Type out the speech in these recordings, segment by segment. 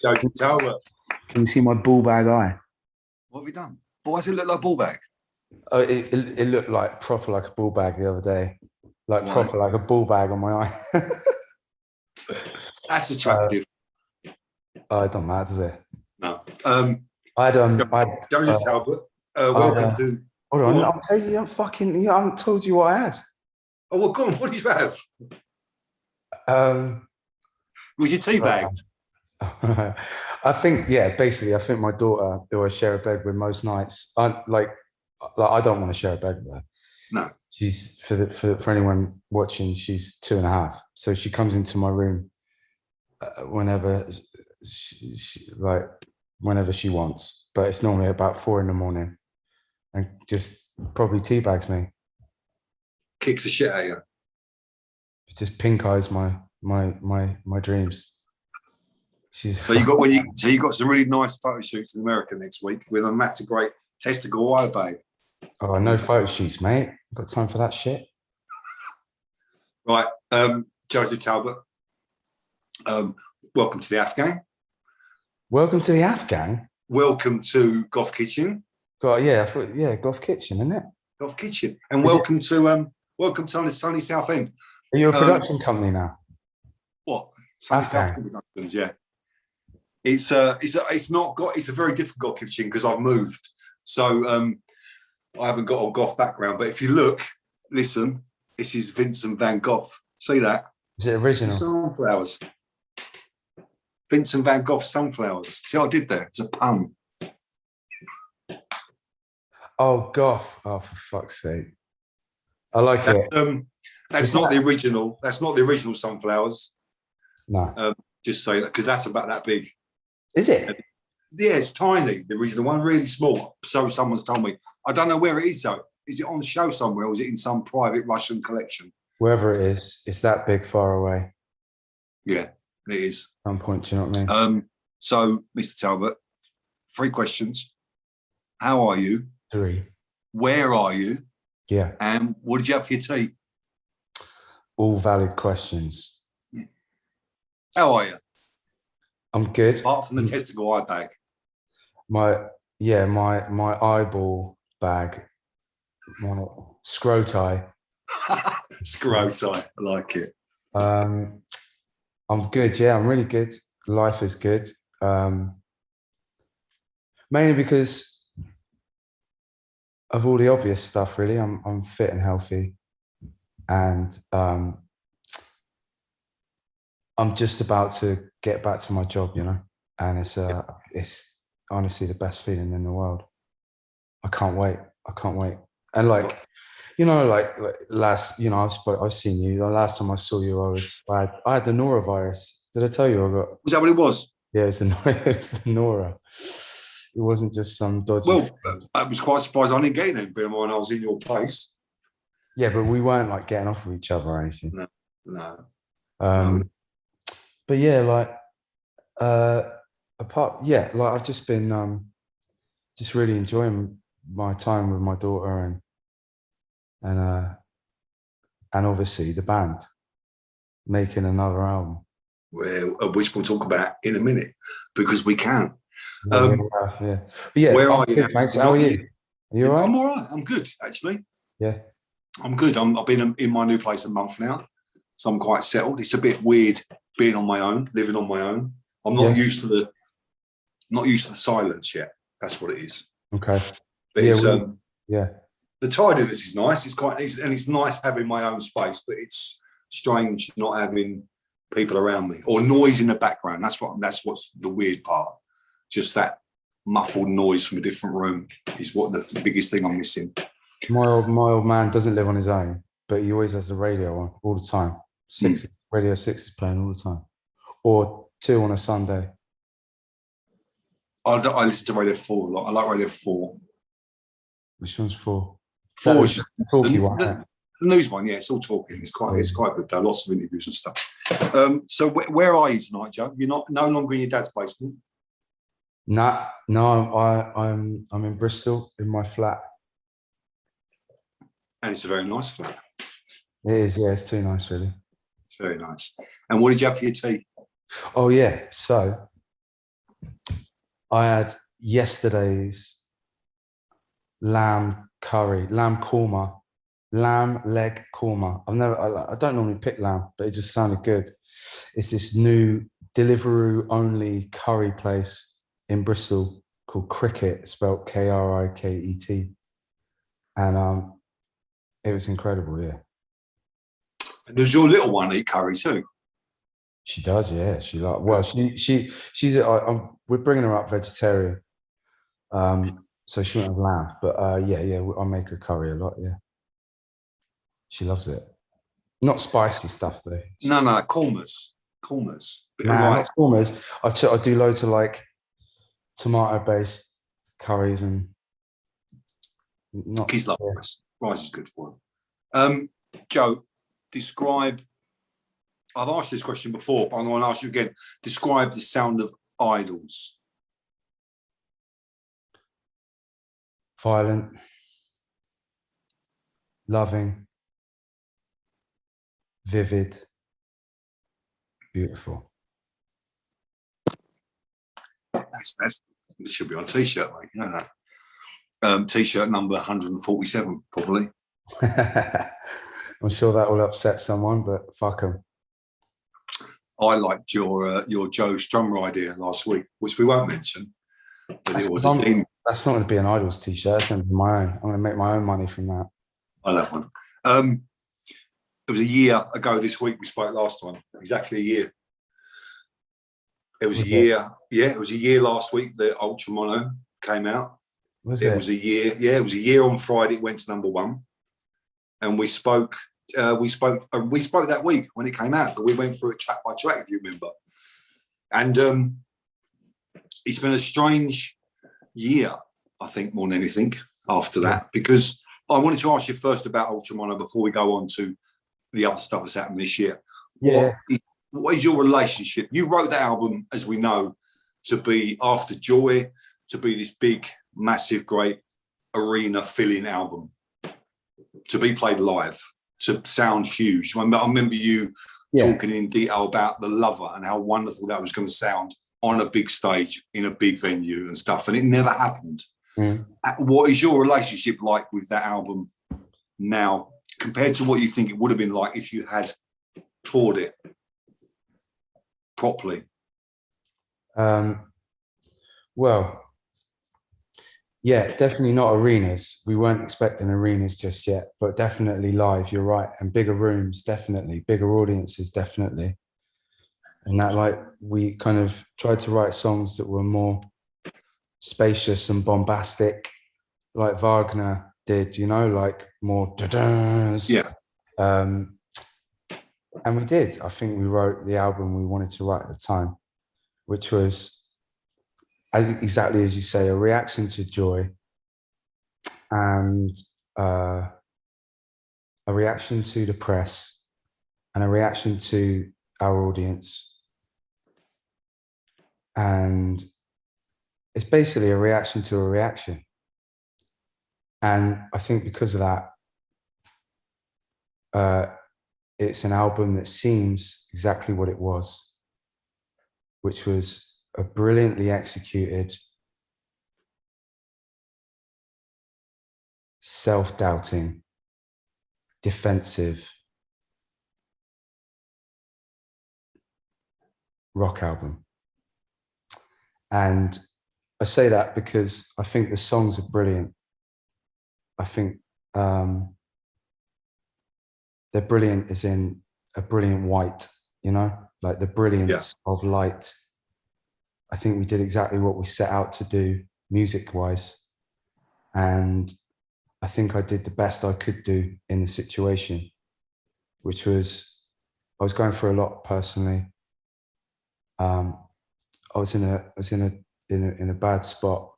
Joseph Talbot. Can you see my ball bag eye? What have you done? Why does it look like a ball bag? Oh, it looked like proper like a ball bag the other day. Like Why? proper like a ball bag on my eye. That's attractive. Oh, it don't matter, does it? No. Joseph Talbot. Welcome to. Hold on, I'll tell you. I haven't told you what I had. Oh, well, go on. What did you have? Was your tea bagged? I think, yeah, basically, I think my daughter, who I share a bed with most nights, I don't want to share a bed with her. No. She's for anyone watching, she's 2.5, so she comes into my room whenever she wants, but it's normally about 4 a.m, and just probably teabags me. Kicks the shit out of you. It just pink eyes my dreams. So you got some really nice photo shoots in America next week with a massive great testicle eye bag. Oh, no photo shoots, mate. I've got time for that shit. Right, Joseph Talbot. Welcome to the Afghan. Welcome to the Afghan. Welcome to Goth Kitchen. God, yeah, Goth Kitchen, isn't it? Goth Kitchen, and welcome to sunny South End. Are you a production company now? What? Sunny South End Productions, yeah. It's a very different Goth Kitchen because I've moved, so I haven't got a goth background. But if you listen, this is Vincent van Gogh. See that? Is it original? Sunflowers. Vincent van Gogh sunflowers. See what I did there? It's a pun. Oh, goth. Oh, for fuck's sake. I like it. That's not the original. That's not the original sunflowers. No. Just say that because that's about that big. Is it? Yeah, it's tiny. The original one, really small. So someone's told me. I don't know where it is though. Is it on the show somewhere, or is it in some private Russian collection? Wherever it is, it's that big, far away. Yeah, it is. Some point, do you know what I mean? So, Mr. Talbot, 3 questions. How are you? 3. Where are you? Yeah. And what did you have for your tea? All valid questions. Yeah. How are you? I'm good. Apart from the testicle eye bag. My eyeball bag. My scroti. Scroti, I like it. I'm good, yeah, I'm really good. Life is good. Mainly because of all the obvious stuff, really. I'm fit and healthy. And I'm just about to get back to my job, you know, and it's honestly the best feeling in the world. I can't wait. And I've seen you. The last time I saw you, I had the norovirus. Did I tell you I got? Was that what it was? Yeah, it was the Nora. It wasn't just some dodgy. Well, I was quite surprised I didn't get it when I was in your place. Yeah, but we weren't like getting off of each other or anything. No. But yeah, I've just been just really enjoying my time with my daughter and obviously the band making another album. Which we'll talk about in a minute because we can. Yeah. But yeah, where are you? Thanks. How are you? Are you all right? I'm all right. I'm good, actually. Yeah. I'm good. I've been in my new place a month now, so I'm quite settled. It's a bit weird being on my own, living on my own. I'm not used to the silence yet. That's what it is. Okay. But yeah, the tidiness is nice. It's nice having my own space, but it's strange not having people around me or noise in the background. That's what's the weird part. Just that muffled noise from a different room is what the biggest thing I'm missing. My old man doesn't live on his own, but he always has the radio on all the time. Radio 6 is playing all the time, or 2 on a Sunday. I listen to Radio 4 a lot. I like Radio 4. Which one's 4? 4 is just the news one. Yeah, it's all talking. It's quite good though. Lots of interviews and stuff. So where are you tonight, Joe? You're no longer in your dad's basement. No, I'm in Bristol in my flat. And it's a very nice flat. It is, yeah, it's too nice, really. It's very nice. And what did you have for your tea? Oh, yeah. So I had yesterday's lamb curry, lamb korma, lamb leg korma. I don't normally pick lamb, but it just sounded good. It's this new Deliveroo only curry place in Bristol called Cricket, spelled Kriket, and it was incredible. Yeah, And does your little one eat curry too? she does. Yeah, we're bringing her up vegetarian, so she won't have lamb. But yeah, I make her curry a lot. Yeah, she loves it. Not spicy stuff though. No, kormas. Bit of Nah, rice. not almost. I do loads of like tomato-based curries and not. Kids love rice. Rice is good for them. Joe, describe. I've asked this question before, but I'm going to ask you again. Describe the sound of Idols. Violent, loving, vivid, beautiful. That's it should be on a t-shirt, mate. You know that. T-shirt number 147, probably. I'm sure that will upset someone, but fuck them. I liked your Joe Strummer idea last week, which we won't mention. But it was that's not going to be an Idols t-shirt. That's going to be my own. I'm going to make my own money from that. I love one. It was a year ago this week. We spoke last time. Exactly a year. It was a year. Yeah, it was a year last week that Ultra Mono came out. It was a year. Yeah, it was a year on Friday. It went to #1, and we spoke. We spoke that week when it came out. But we went through it track by track, if you remember. And it's been a strange year, I think, more than anything after that, because I wanted to ask you first about Ultra Mono before we go on to the other stuff that's happened this year. Yeah. What is your relationship? You wrote that album, as we know, to be After Joy, to be this big, massive, great arena filling album, to be played live, to sound huge. I remember you talking in detail about The Lover and how wonderful that was going to sound on a big stage in a big venue and stuff, and it never happened. What is your relationship like with that album now compared to what you think it would have been like if you had toured it properly? Well, yeah, definitely not arenas. We weren't expecting arenas just yet, but definitely live, you're right. And bigger rooms, definitely. Bigger audiences, definitely. And that, like, we kind of tried to write songs that were more spacious and bombastic, like Wagner did, you know, like more da-das. Yeah. And we did. I think we wrote the album we wanted to write at the time, which was, exactly as you say, a reaction to Joy and a reaction to the press and a reaction to our audience. And it's basically a reaction to a reaction. And I think because of that, it's an album that seems exactly what it was, which was a brilliantly executed, self-doubting, defensive rock album. And I say that because I think the songs are brilliant. I think they're brilliant as in a brilliant white, you know, like the brilliance of light. I think we did exactly what we set out to do music-wise. And I think I did the best I could do in the situation, which was, I was going through a lot personally. I was in a bad spot,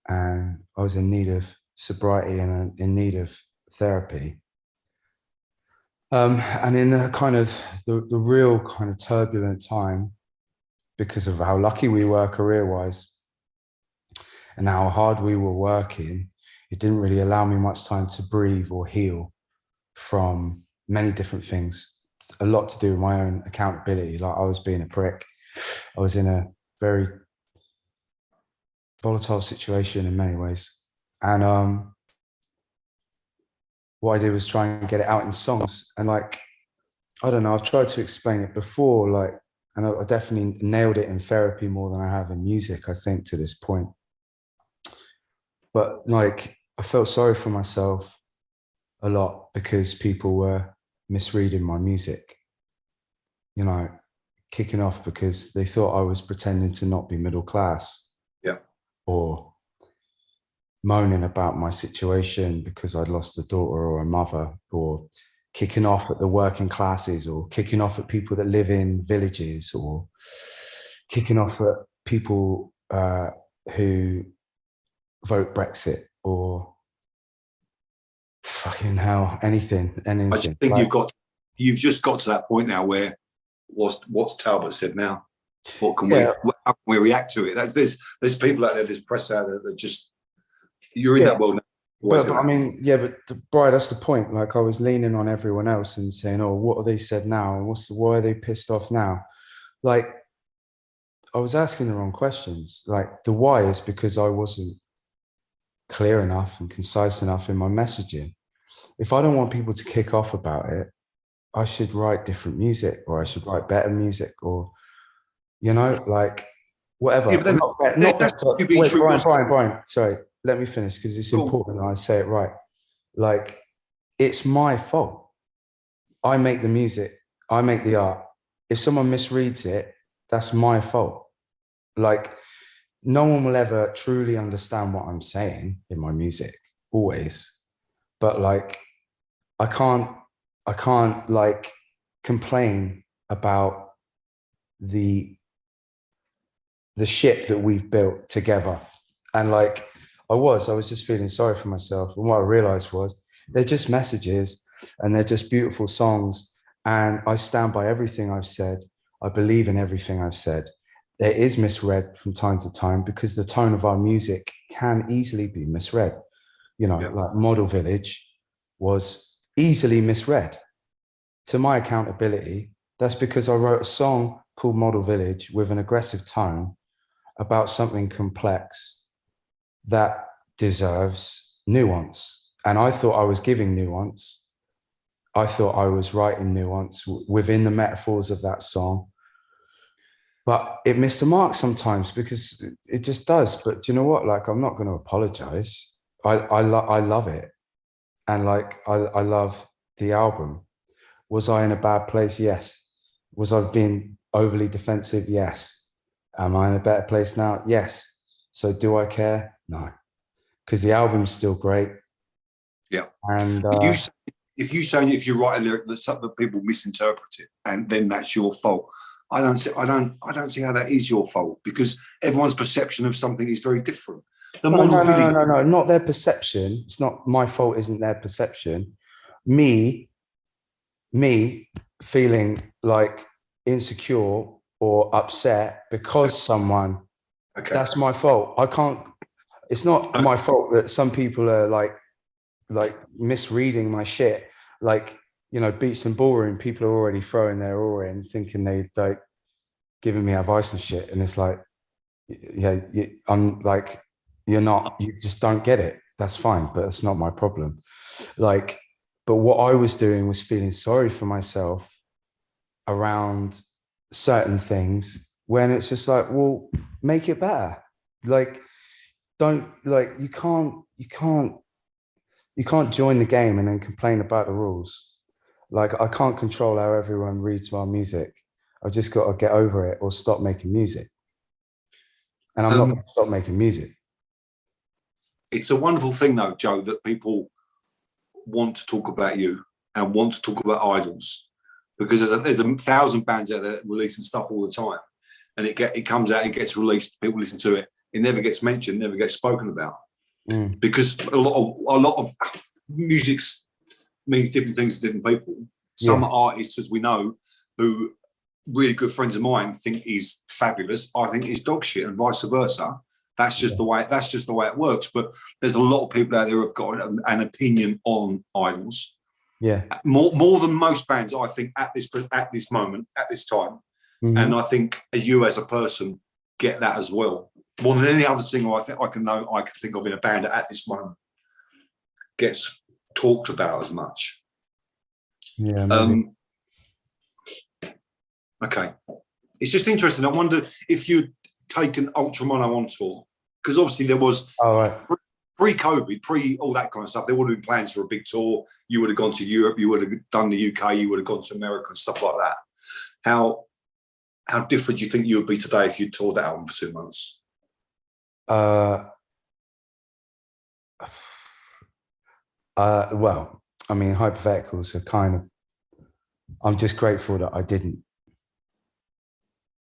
and I was in need of sobriety and in need of therapy. And in a kind of the real kind of turbulent time, because of how lucky we were career-wise and how hard we were working, it didn't really allow me much time to breathe or heal from many different things. A lot to do with my own accountability. Like, I was being a prick. I was in a very volatile situation in many ways. And what I did was try and get it out in songs. And like, I don't know, I've tried to explain it before, like, and I definitely nailed it in therapy more than I have in music, I think, to this point. But like, I felt sorry for myself a lot because people were misreading my music, you know, kicking off because they thought I was pretending to not be middle class. Yeah. Or moaning about my situation because I'd lost a daughter or a mother, or kicking off at the working classes, or kicking off at people that live in villages, or kicking off at people who vote Brexit, or fucking hell, anything. I just think like, you've just got to that point now where what's Talbot said now? What can how can we react to it? There's people out there, there's press out there that just, you're in that world now. But I mean, but Brian, that's the point. Like, I was leaning on everyone else and saying, "Oh, what have they said now? Why are they pissed off now?" Like, I was asking the wrong questions. Like, the why is because I wasn't clear enough and concise enough in my messaging. If I don't want people to kick off about it, I should write different music, or I should write better music, or, you know, like, whatever. Yeah, Wait, Brian, sorry, let me finish because it's important that I say it right. Like, it's my fault. I make the music, I make the art. If someone misreads it, that's my fault. Like, no one will ever truly understand what I'm saying in my music, always. But like, I can't like complain about the ship that we've built together. And like, I was just feeling sorry for myself. And what I realized was they're just messages and they're just beautiful songs. And I stand by everything I've said. I believe in everything I've said. It is misread from time to time because the tone of our music can easily be misread. You know, like Model Village was easily misread. To my accountability, that's because I wrote a song called Model Village with an aggressive tone about something complex that deserves nuance. And I thought I was giving nuance. I thought I was writing nuance within the metaphors of that song. But it missed the mark sometimes because it just does. But do you know what? Like, I'm not going to apologize. I love it. And like, I love the album. Was I in a bad place? Yes. Was I being overly defensive? Yes. Am I in a better place now? Yes. So do I care? No. Because the album's still great. Yeah. And if you write a lyric that people misinterpret it, and then that's your fault. I don't see how that is your fault, because everyone's perception of something is very different. No, not their perception. It's not my fault, isn't their perception. Me feeling like insecure or upset because someone, that's my fault. I can't, it's not my fault that some people are like misreading my shit. Like, you know, Beats and Ballroom, people are already throwing their aura in, thinking they like giving me advice and shit. And it's like, yeah, I'm like, you just don't get it. That's fine, but it's not my problem. Like, but what I was doing was feeling sorry for myself around certain things when it's just like, well, make it better. Like, don't, like, you can't join the game and then complain about the rules. Like, I can't control how everyone reads my music. I've just got to get over it or stop making music. And I'm not going to stop making music. It's a wonderful thing, though, Joe, that people want to talk about you and want to talk about idols, because there's 1,000 bands out there releasing stuff all the time, and it comes out, it gets released, people listen to it, it never gets mentioned, never gets spoken about, because a lot of music means different things to different people. Some artists, as we know, who really good friends of mine think is fabulous, I think is dog shit, and vice versa. That's just the way it works. But there's a lot of people out there who've got an opinion on idols. Yeah, more than most bands, I think, at this moment, at this time. And I think you as a person get that as well. more than any other single I think I can think of in a band at this moment gets talked about as much. Yeah, maybe. Okay, it's just interesting. I wonder if you'd taken Ultra Mono on tour, because obviously there was pre-COVID, pre all that kind of stuff. There would have been plans for a big tour. You would have gone to Europe. You would have done the UK. You would have gone to America and stuff like that. How different do you think you would be today if you toured that album for 2 months? Well, I mean, hypotheticals are kind of. I'm just grateful that I didn't.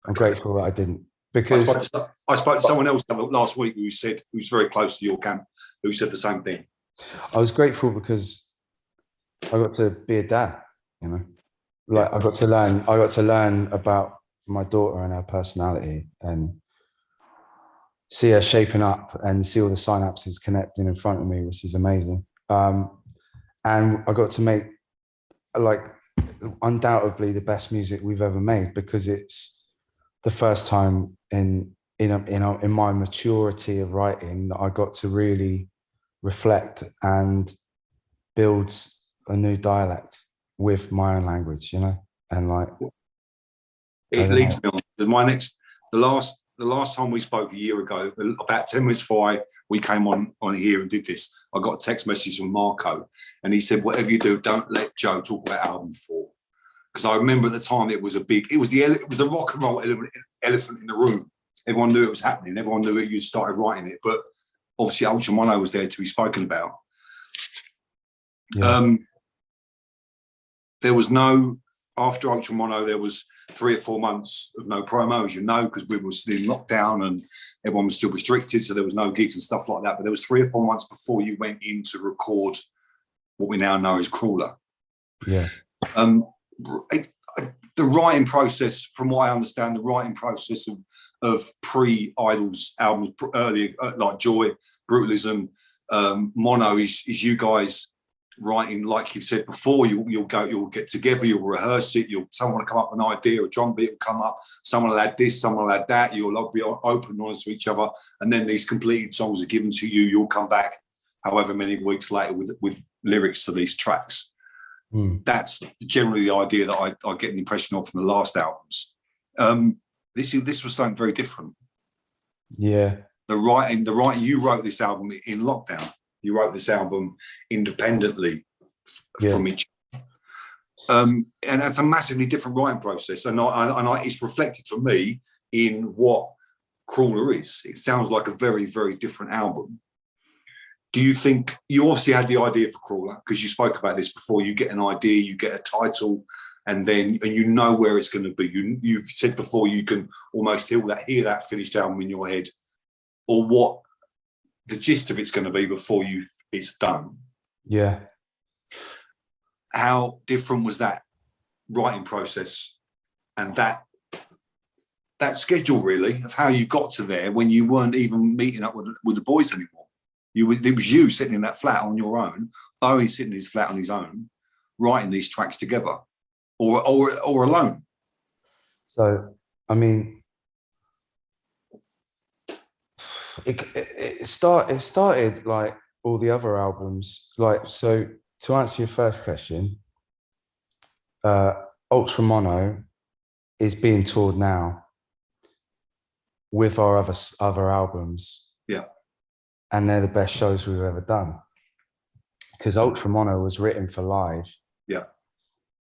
I'm grateful that I didn't, because I spoke to someone else last week who's very close to your camp, who said the same thing. I was grateful because I got to be a dad, you know, like I got to learn about my daughter and her personality and see her shaping up and see all the synapses connecting in front of me, which is amazing. And I got to make like undoubtedly the best music we've ever made, because it's the first time in my maturity of writing that I got to really reflect and build a new dialect with my own language, you know, and like it leads me on the last time we spoke a year ago, about 10 minutes before we came on here and did this, I got a text message from Marco, and he said, whatever you do, don't let Joe talk about album 4. Because I remember at the time it was the rock and roll elephant in the room. Everyone knew it was happening. Everyone knew it. You started writing it, but obviously Ultra Mono was there to be spoken about. Yeah. There was no, after Ultra Mono, there was 3 or 4 months of no promo, as you know, because we were still in lockdown and everyone was still restricted, so there was no gigs and stuff like that. But there was 3 or 4 months before you went in to record what we now know as Crawler. Yeah. The writing process, from what I understand, the writing process of pre-Idols albums, earlier, like Joy, Brutalism, Mono, is you guys writing, like you've said before. You'll get together, you'll rehearse it. Someone will come up with an idea, a drum beat will come up. Someone will add this, someone will add that. You'll be open and honest to each other, and then these completed songs are given to you. You'll come back, however many weeks later, with lyrics to these tracks. That's generally the idea that I get the impression of from the last albums. This was something very different. Yeah. The writing. You wrote this album in lockdown. You wrote this album independently from each. And that's a massively different writing process. And it's reflected for me in what Crawler is. It sounds like a very, very different album. Do you think, you obviously had the idea for Crawler because you spoke about this before, you get an idea, you get a title, and you know where it's going to be. You've said before you can almost hear that finished album in your head, or what the gist of it's going to be before it's done. Yeah. How different was that writing process and that schedule really of how you got to there when you weren't even meeting up with the boys anymore? It was you sitting in that flat on your own, Owen sitting in his flat on his own, writing these tracks together, or alone. So, I mean, it started like all the other albums. Like, so to answer your first question, Ultra Mono is being toured now with our other albums. Yeah. And they're the best shows we've ever done. Because Ultra Mono was written for live. Yeah.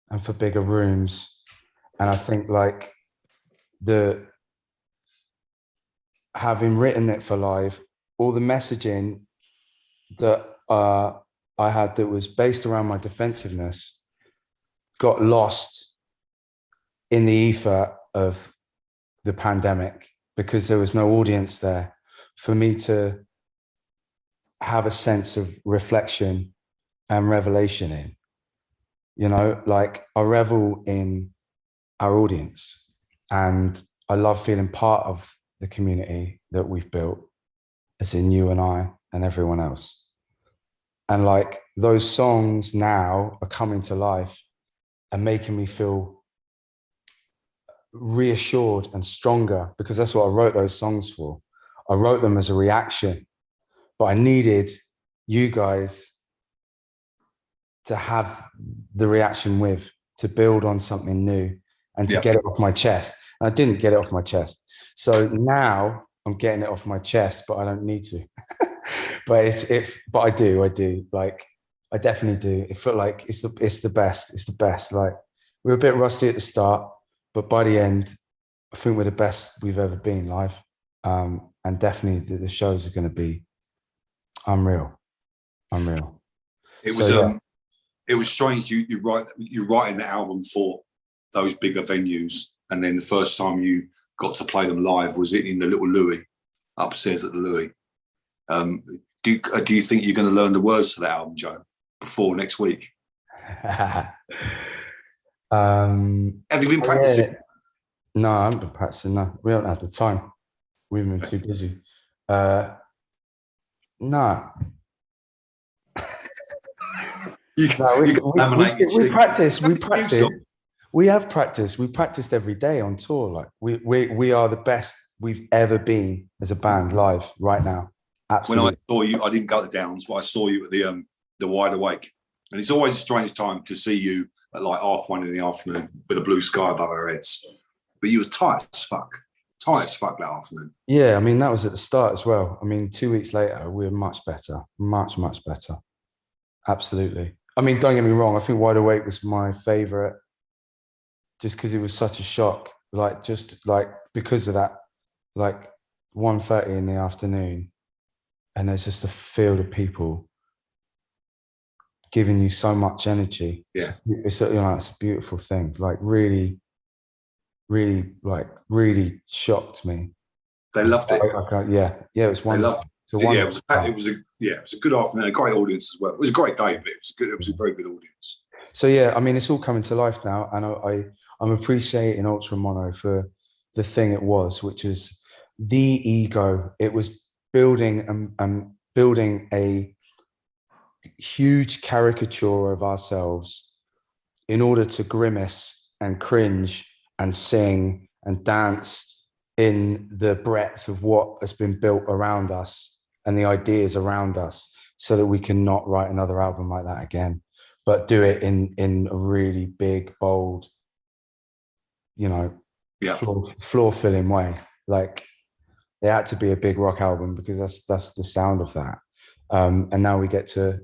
And for bigger rooms. And I think like having written it for live, all the messaging that I had that was based around my defensiveness got lost in the ether of the pandemic, because there was no audience there for me to have a sense of reflection and revelation in. You know, like I revel in our audience, and I love feeling part of the community that we've built, as in you and I and everyone else. And like those songs now are coming to life and making me feel reassured and stronger, because that's what I wrote those songs for. I wrote them as a reaction, but I needed you guys to have the reaction with, to build on something new and to get it off my chest. And I didn't get it off my chest. So now I'm getting it off my chest, but I don't need to. But I do. Like, I definitely do. It felt like it's the best. It's the best. Like, we were a bit rusty at the start, but by the end, I think we're the best we've ever been live. And definitely the shows are going to be unreal. It was strange. You're writing the album for those bigger venues, and then the first time you got to play them live was it in the little Louis upstairs at the Louis. Do you think you're going to learn the words to that album, Joe, before next week? Have you been practicing? Yeah. No, I haven't been practicing. No, we don't have the time. We've been too busy. No. We practice. We have practiced. We practiced every day on tour. Like we are the best we've ever been as a band live right now. Absolutely. When I saw you, I didn't go to the Downs, but I saw you at the Wide Awake, and it's always a strange time to see you at like 1:30 in the afternoon with a blue sky above our heads. But you were tight as fuck that afternoon. Yeah, I mean that was at the start as well. I mean 2 weeks later we were much better, much better. Absolutely. I mean, don't get me wrong. I think Wide Awake was my favorite, just because it was such a shock. Like just like because of that, like 1:30 in the afternoon, and there's just a field of people giving you so much energy. Yeah, it's a beautiful thing. Like really shocked me. They loved it. It was wonderful. They loved it. It was a good afternoon, a great audience as well. It was a great day, but it was a very good audience. So yeah, I mean, it's all coming to life now, and I'm appreciating Ultra Mono for the thing it was, which is the ego. It was building a huge caricature of ourselves in order to grimace and cringe and sing and dance in the breadth of what has been built around us and the ideas around us, so that we can not write another album like that again, but do it in a really big, bold, floor filling way. Like, it had to be a big rock album because that's the sound of that. And now we get to,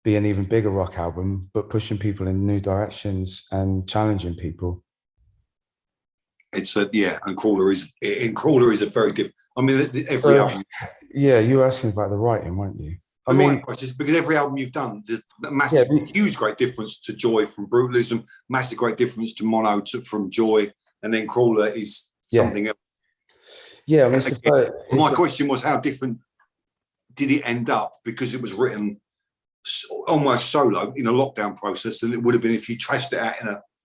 be an even bigger rock album, but pushing people in new directions and challenging people. And Crawler is a very different. I mean, every album. Yeah, you were asking about the writing, weren't you? I mean, because every album you've done, there's a massive, huge, great difference to Joy from Brutalism, massive, great difference to Mono from Joy, and then Crawler is something else. Yeah, I mean, my question was, how different did it end up? Because it was written almost solo in a lockdown process than it would have been if you trashed it out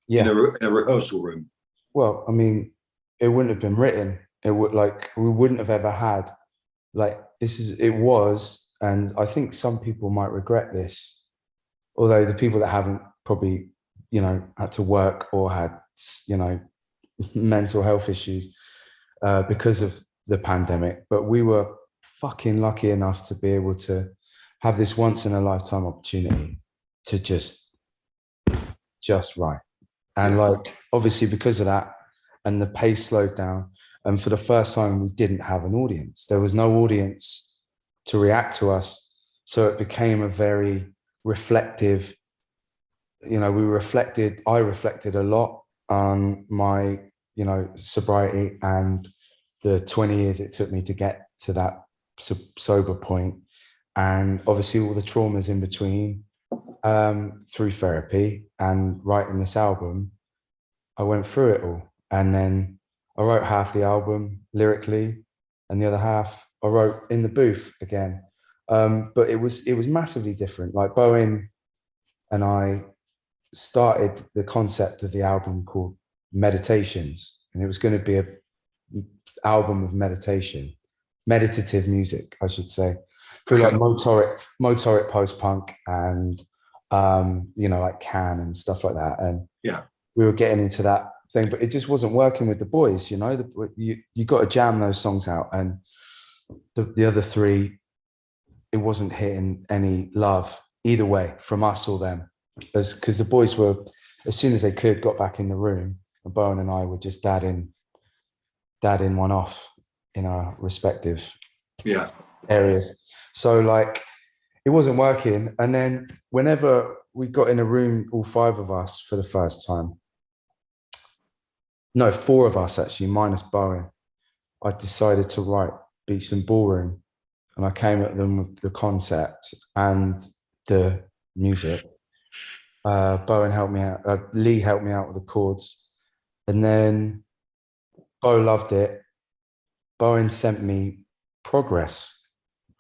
in a rehearsal room. Well, I mean, it wouldn't have been written. It would we wouldn't have ever had and I think some people might regret this, although the people that haven't probably, had to work or had, mental health issues because of the pandemic. But we were fucking lucky enough to be able to have this once in a lifetime opportunity to just write. And obviously because of that, and the pace slowed down, and for the first time we didn't have an audience. There was no audience to react to us. So it became a very reflective, I reflected a lot on my, sobriety and the 20 years it took me to get to that sober point. And obviously all the traumas in between, through therapy and writing this album, I went through it all. And then I wrote half the album lyrically, and the other half I wrote in the booth again. But it was massively different. Like, Bowen and I started the concept of the album called Meditations, and it was going to be an album of meditative music, I should say, through like motoric post-punk and like Can and stuff like that. And we were getting into that thing, but it just wasn't working with the boys. You know, you got to jam those songs out, and the other three, it wasn't hitting any love either way from us or them, because the boys were, as soon as they could, got back in the room, and Bowen and I were just dadding one off in our respective areas. So like, it wasn't working. And then whenever we got in a room, all five of us for the first time, no, four of us actually, minus Bowen, I decided to write Beats and Ballroom, and I came at them with the concept and the music. Bowen helped me out. Lee helped me out with the chords, and then Bo loved it. Bowen sent me Progress,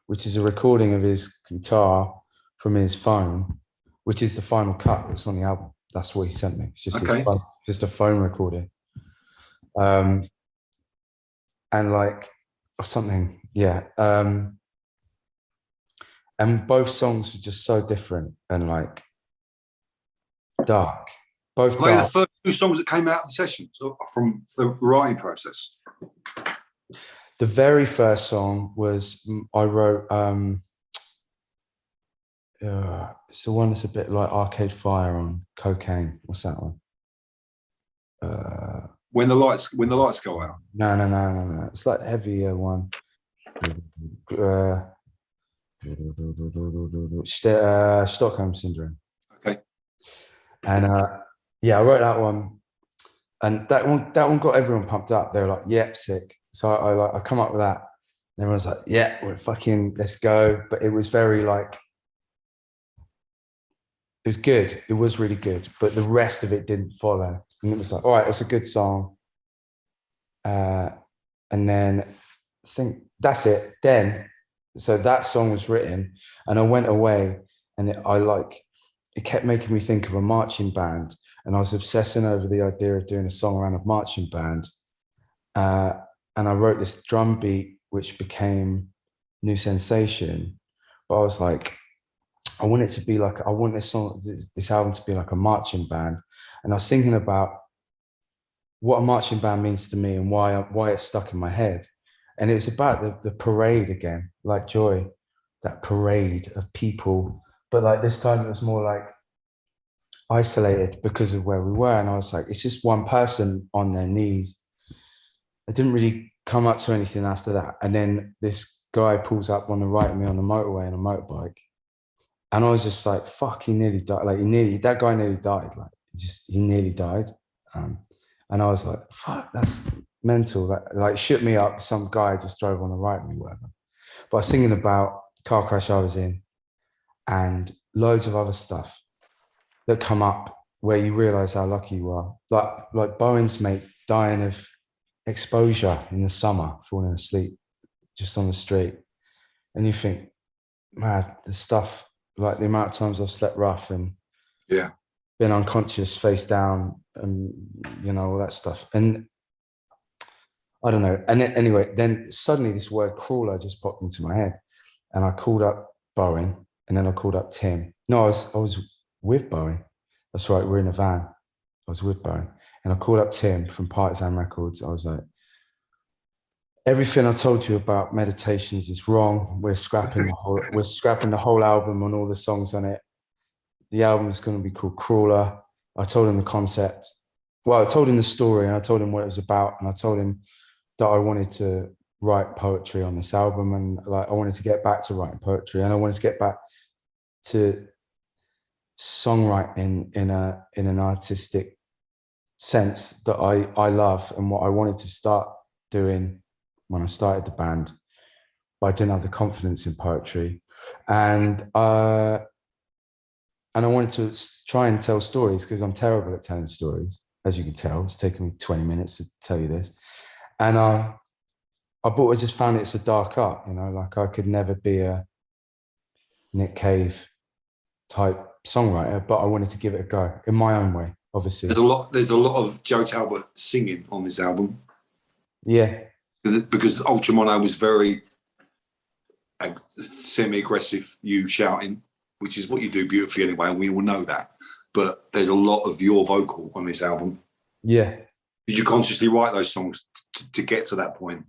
which is a recording of his guitar from his phone, which is the final cut that's on the album. That's what he sent me. It's just just a phone recording. And like, or something, yeah. And both songs were just so different and like dark. Both Were they dark. the first two songs that came out of the session from the writing process? The very first song was, I wrote, it's the one that's a bit like Arcade Fire on Cocaine. What's that one? When the lights go out. No. It's like heavier one. Stockholm Syndrome. Okay. And yeah, I wrote that one, and that one got everyone pumped up. They were like, "Yep, sick." So I come up with that, and everyone's like, "Yeah, we're fucking, let's go." But it was very like, it was good. It was really good, but the rest of it didn't follow. And it was like, all right, it's a good song. And then I think that's it. Then, so that song was written, and I went away, and it kept making me think of a marching band, and I was obsessing over the idea of doing a song around a marching band. And I wrote this drum beat, which became New Sensation. But I was like, I want this album to be like a marching band. And I was thinking about what a marching band means to me and why it's stuck in my head. And it's about the parade again, like Joy, that parade of people. But like this time it was more like isolated because of where we were. And I was like, it's just one person on their knees. I didn't really come up to anything after that. And then this guy pulls up on the right of me on the motorway on a motorbike. And I was just like, fuck, he nearly died. Like that guy nearly died. Like he nearly died. And I was like, fuck, that's mental. That like shook me up. Some guy just drove on the right of me, whatever. But I was singing about car crash I was in and loads of other stuff that come up where you realize how lucky you are. Like Bowen's mate dying of exposure in the summer, falling asleep just on the street. And you think, man, the stuff, like the amount of times I've slept rough and been unconscious, face down, and all that stuff. And I don't know. And then, anyway, then suddenly this word crawler just popped into my head, and I called up Bowen, and then I called up Tim. No, I was with Bowen. That's right. We're in a van. I was with Bowen, and I called up Tim from Partisan Records. I was like, everything I told you about Meditations is wrong. We're scrapping the whole album and all the songs on it. The album is going to be called Crawler. I told him the concept. Well, I told him the story, and I told him what it was about, and I told him that I wanted to write poetry on this album, and like I wanted to get back to writing poetry, and I wanted to get back to songwriting in an artistic sense that I love, and what I wanted to start doing when I started the band, but I didn't have the confidence in poetry. And I wanted to try and tell stories, because I'm terrible at telling stories, as you can tell. It's taken me 20 minutes to tell you this. And I just found it's a dark art, like I could never be a Nick Cave type songwriter, but I wanted to give it a go in my own way, obviously. There's a lot of Joe Talbot singing on this album. Yeah. Because Ultramono was very semi-aggressive, you shouting, which is what you do beautifully anyway, and we all know that. But there's a lot of your vocal on this album. Yeah. Did you consciously write those songs to get to that point?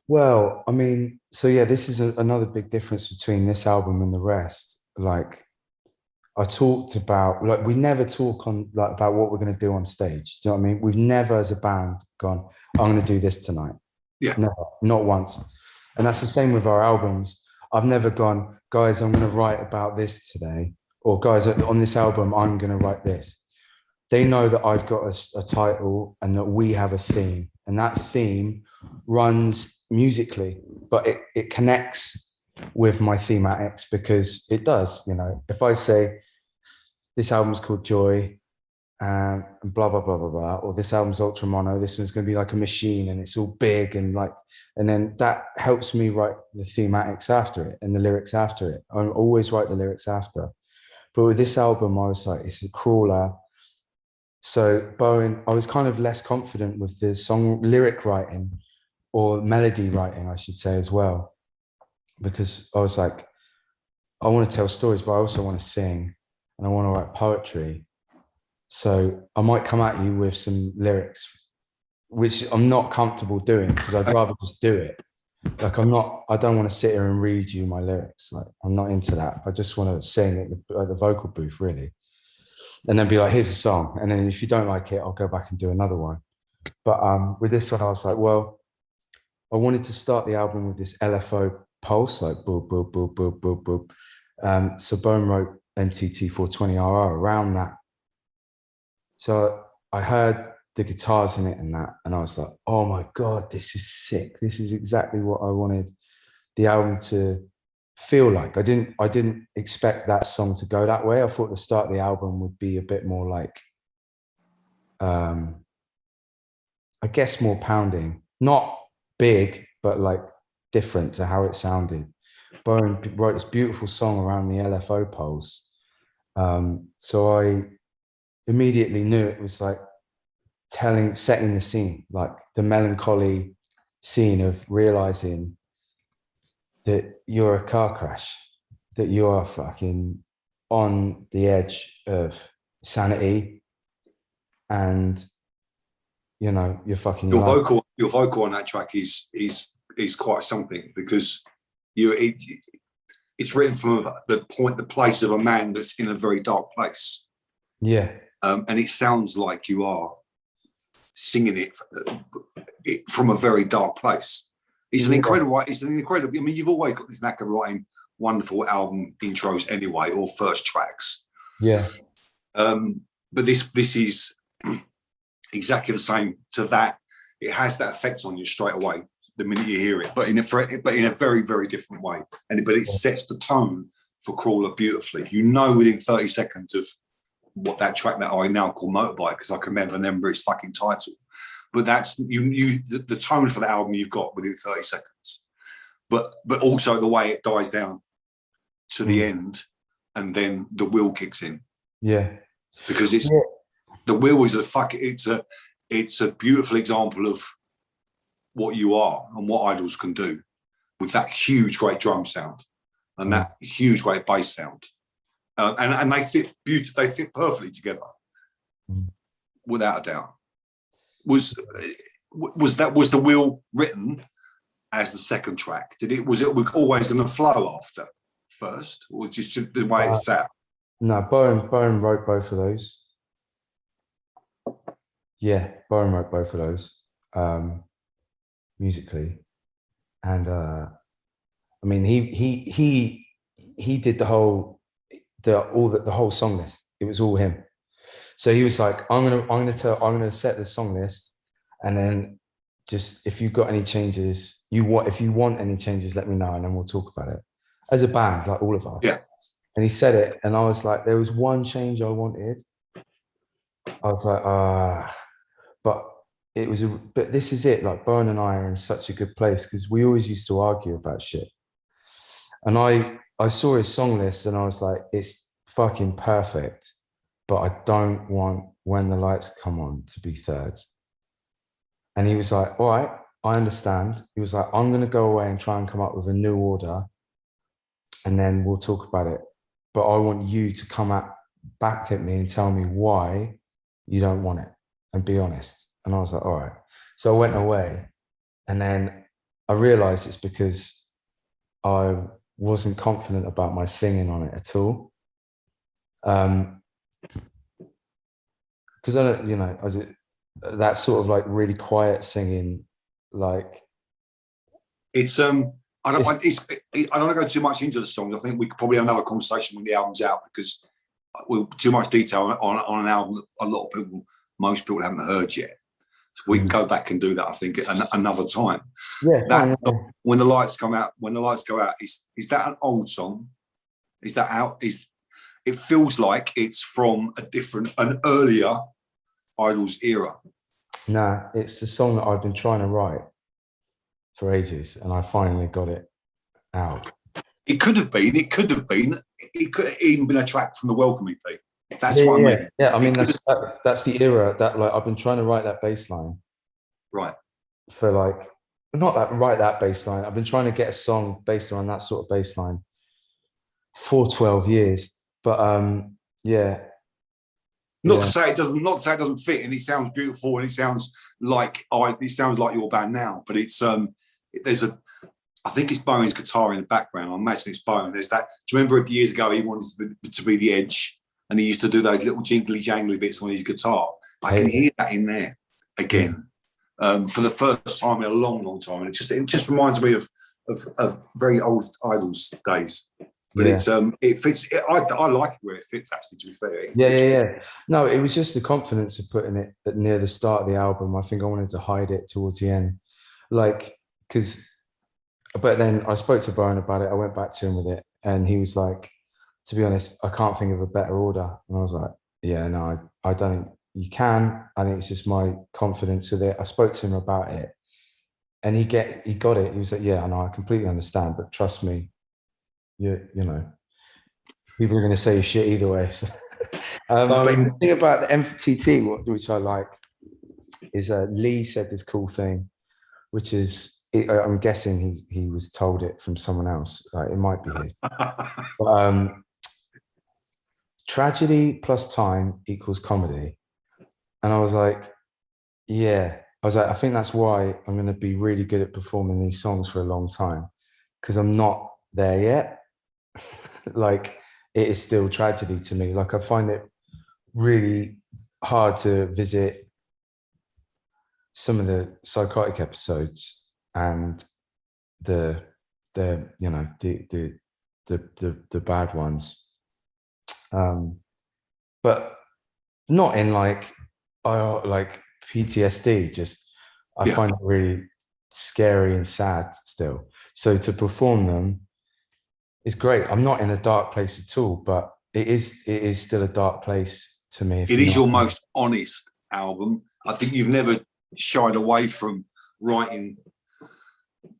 Well, I mean, so yeah, this is another big difference between this album and the rest. Like, I talked about, like, we never talk on like about what we're going to do on stage. Do you know what I mean? We've never, as a band, gone, I'm going to do this tonight. Yeah. Never, not once. And that's the same with our albums. I've never gone, guys, I'm going to write about this today, or guys, on this album, I'm going to write this. They know that I've got a title and that we have a theme, and that theme runs musically, but it connects with my thematics, because it does. You know, if I say this album's called Joy and blah blah blah blah blah, or this album's ultra mono, this one's going to be like a machine and it's all big and like, and then that helps me write the thematics after it and the lyrics after it. I always write the lyrics after. But with this album, I was like, it's a crawler. So Bowen, I was kind of less confident with the song lyric writing, or melody writing, I should say, as well, because I was like, I want to tell stories, but I also want to sing and I want to write poetry. So I might come at you with some lyrics, which I'm not comfortable doing, because I'd rather just do it. Like, I don't want to sit here and read you my lyrics. Like, I'm not into that. I just want to sing at the vocal booth, really. And then be like, here's a song. And then if you don't like it, I'll go back and do another one. But with this one, I was like, well, I wanted to start the album with this LFO pulse, like boop, boop, boop, boop, boop, boop. So Bone wrote MTT 420RR around that. So I heard the guitars in it and that, and I was like, oh my God, this is sick. This is exactly what I wanted the album to feel like. I didn't expect that song to go that way. I thought the start of the album would be a bit more like, I guess more pounding, not big, but like different to how it sounded. Bone wrote this beautiful song around the LFO pulse. So I immediately knew it was like setting the scene, like the melancholy scene of realizing that you're a car crash, that you are fucking on the edge of sanity, and you know, you're fucking your vocal on that track is quite something, because it's written from the place of a man that's in a very dark place. Yeah. And it sounds like you are singing it from a very dark place. It's an incredible. I mean, you've always got this knack of writing wonderful album intros anyway, or first tracks. Yeah. But this is exactly the same to that. It has that effect on you straight away the minute you hear it, but in a very, very different way. But it sets the tone for Crawler beautifully. You know, within 30 seconds of what that track that I now call Motorbike, because I can remember its fucking title. But that's the tone for the album you've got within 30 seconds. But also the way it dies down to the end, and then the wheel kicks in. Yeah. Because the wheel is it's a beautiful example of what you are and what Idols can do, with that huge great drum sound and that huge great bass sound. And they fit beautifully. They fit perfectly together, without a doubt. Was the wheel written as the second track? Was it always going to flow after first, or just the way it sat? No, Bowen wrote both of those. Yeah, Bowen wrote both of those musically, and I mean he did the whole song list. It was all him. So he was like, I'm gonna set the song list, and then just if you've got any changes, if you want any changes, let me know, and then we'll talk about it as a band, like all of us. Yeah. And he said it, and I was like, there was one change I wanted. I was like, but this is it. Like, Bowen and I are in such a good place, because we always used to argue about shit. And I saw his song list and I was like, it's fucking perfect, but I don't want When the Lights Come On to be third. And he was like, all right, I understand. He was like, I'm going to go away and try and come up with a new order, and then we'll talk about it. But I want you to come back at me and tell me why you don't want it, and be honest. And I was like, all right. So I went away, and then I realized it's because I wasn't confident about my singing on it at all. Because I don't, that sort of like really quiet singing, like It's I don't want to go too much into the songs. I think we could probably have another conversation when the album's out, because we're too much detail on an album that a lot of people, most people haven't heard yet. So we can go back and do that, I think, another time. Yeah, that when the lights go out, is that an old song? Is that out? It feels like it's from an earlier Idols era. Nah, it's the song that I've been trying to write for ages, and I finally got it out. It could have been. It could have even been a track from the Welcome EP. That's what I mean. Yeah, I mean that's the era that, like, I've been trying to write that bass line. Right. For like, not that write that bass line. I've been trying to get a song based around that sort of bass line for 12 years. But yeah. Not to say it doesn't fit, and it sounds beautiful, and it sounds like your band now. But it's I think it's Bowen's guitar in the background. I imagine it's Bowen. There's that. Do you remember years ago he wanted to be the Edge, and he used to do those little jingly jangly bits on his guitar? I can hear that in there again, for the first time in a long, long time, and it just reminds me of very old Idols days. But it fits. I like where it fits, actually, to be fair. Yeah. No, it was just the confidence of putting it near the start of the album. I think I wanted to hide it towards the end, but then I spoke to Brian about it. I went back to him with it, and he was like, to be honest, I can't think of a better order. And I was like, yeah, no, I don't think you can. I think it's just my confidence with it. I spoke to him about it, and he got it. He was like, yeah, I know, I completely understand, but trust me, you know, people are going to say shit either way. So, but the thing about the MTT, which I like, is Lee said this cool thing, which is, I'm guessing he was told it from someone else. It might be his. But, tragedy plus time equals comedy. And I was like, yeah. I was like, I think that's why I'm going to be really good at performing these songs for a long time, because I'm not there yet. Like, it is still tragedy to me. Like, I find it really hard to visit some of the psychotic episodes and the bad ones, but not in like PTSD. Just I find it really scary and sad still. So to perform them is great. I'm not in a dark place at all, but it is still a dark place to me. It is your most honest album. I think you've never shied away from writing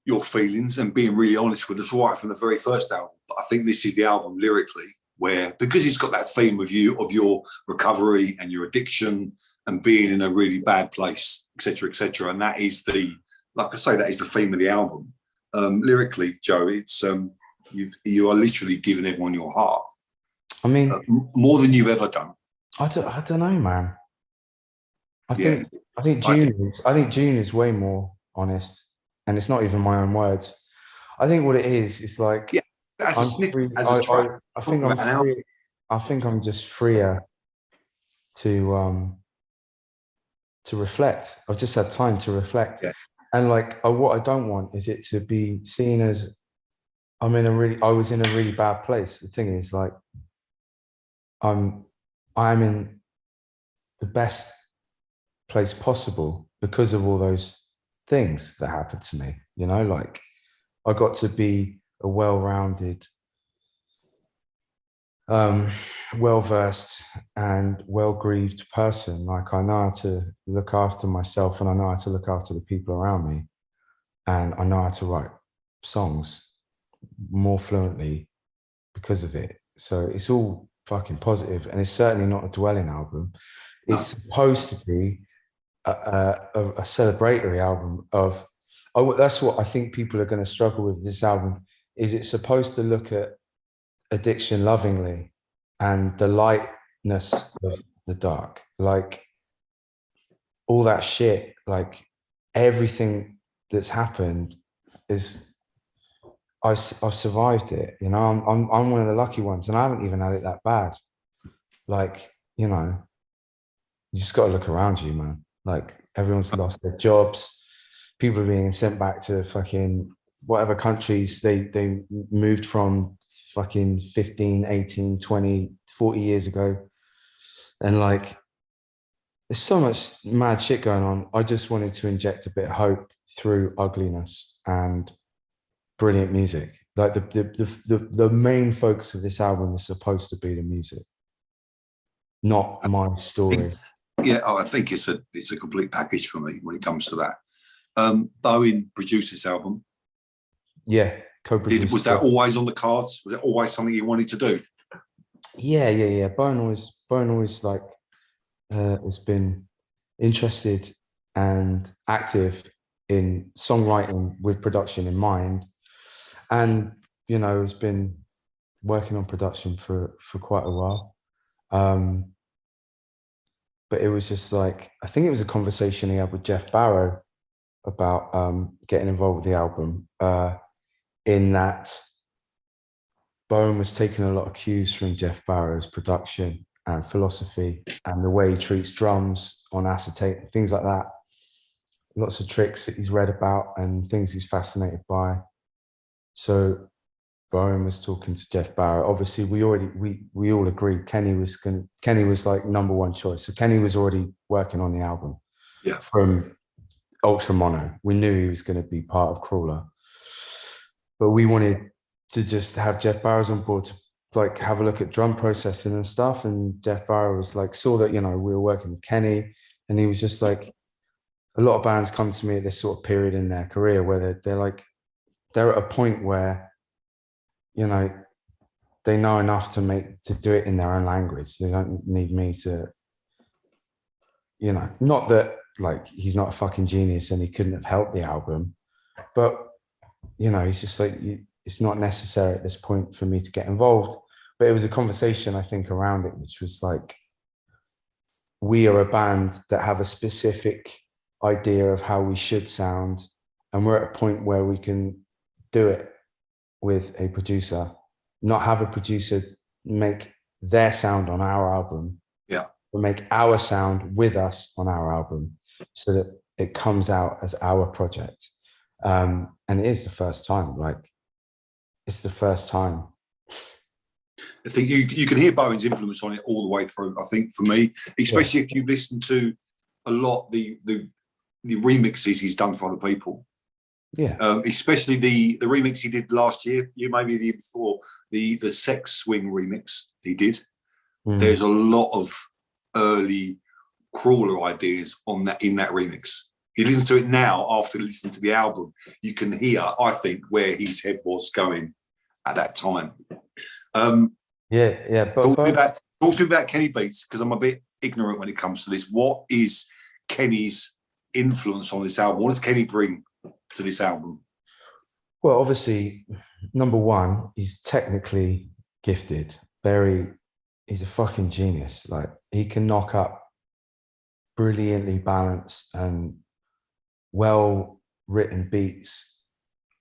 your feelings and being really honest with us right from the very first album. But I think this is the album lyrically where, because it's got that theme of your recovery and your addiction and being in a really bad place, etc., and that is that is the theme of the album. Lyrically, Joe, it's you are literally giving everyone your heart. I mean, more than you've ever done. I don't know, man. I think June is way more honest, and it's not even my own words. I think what it is like, as a snippet, as a track. I think I'm free. I think I'm just freer to reflect. I've just had time to reflect, and like what I don't want is it to be seen as I was in a really bad place. The thing is, like, I'm in the best place possible because of all those things that happened to me. Like, I got to be a well-rounded, well-versed and well-grieved person. Like, I know how to look after myself, and I know how to look after the people around me, and I know how to write songs more fluently because of it. So it's all fucking positive, and it's certainly not a dwelling album. It's supposed to be a celebratory album of. That's what I think people are going to struggle with this album. Is it supposed to look at addiction lovingly and the lightness of the dark? Like, all that shit, like everything that's happened is I've survived it. You know, I'm one of the lucky ones, and I haven't even had it that bad. Like, you know, you just got to look around you, man. Like everyone's lost their jobs. People are being sent back to fucking whatever countries they moved from fucking 15, 18, 20, 40 years ago. And like, there's so much mad shit going on. I just wanted to inject a bit of hope through ugliness and brilliant music. Like the main focus of this album is supposed to be the music, not my story. Yeah, I think it's a complete package for me when it comes to that. Bowen produced this album. Yeah, co-produced. Was that always on the cards? Was it always something you wanted to do? Yeah. Bowen always like has been interested and active in songwriting with production in mind, and you know has been working on production for quite a while. But it was just like, I think it was a conversation he had with Jeff Barrow about getting involved with the album, in that Bowen was taking a lot of cues from Jeff Barrow's production and philosophy and the way he treats drums on acetate, things like that. Lots of tricks that he's read about and things he's fascinated by. So Bowen was talking to Jeff Barrow. Obviously, we all agreed Kenny was like number one choice. So Kenny was already working on the album. Yeah. From Ultra Mono. We knew he was going to be part of Crawler. But we wanted to just have Jeff Barrow on board to like have a look at drum processing and stuff. And Jeff Barrow was like, saw that, you know, we were working with Kenny, and he was just like, a lot of bands come to me at this sort of period in their career where they're at a point where, you know, they know enough to do it in their own language. They don't need me to, you know, not that like he's not a fucking genius and he couldn't have helped the album, but you know, he's just like, it's not necessary at this point for me to get involved. But it was a conversation, I think, around it, which was like, we are a band that have a specific idea of how we should sound, and we're at a point where we can do it with a producer, not have a producer make their sound on our album, but make our sound with us on our album so that it comes out as our project. And it is the first time, like, it's the first time. I think you can hear Bowen's influence on it all the way through. I think for me, especially if you listen to a lot the remixes he's done for other people. Yeah. Especially the remix he did last year, maybe the year before, the Sex Swing remix he did. There's a lot of early Crawler ideas on that in that remix. You listen to it now after listening to the album, you can hear, I think, where his head was going at that time. But talk to me about Kenny Beats, because I'm a bit ignorant when it comes to this. What is Kenny's influence on this album? What does Kenny bring to this album? Well, obviously, number one, he's technically gifted. He's a fucking genius. Like, he can knock up brilliantly balanced and well-written beats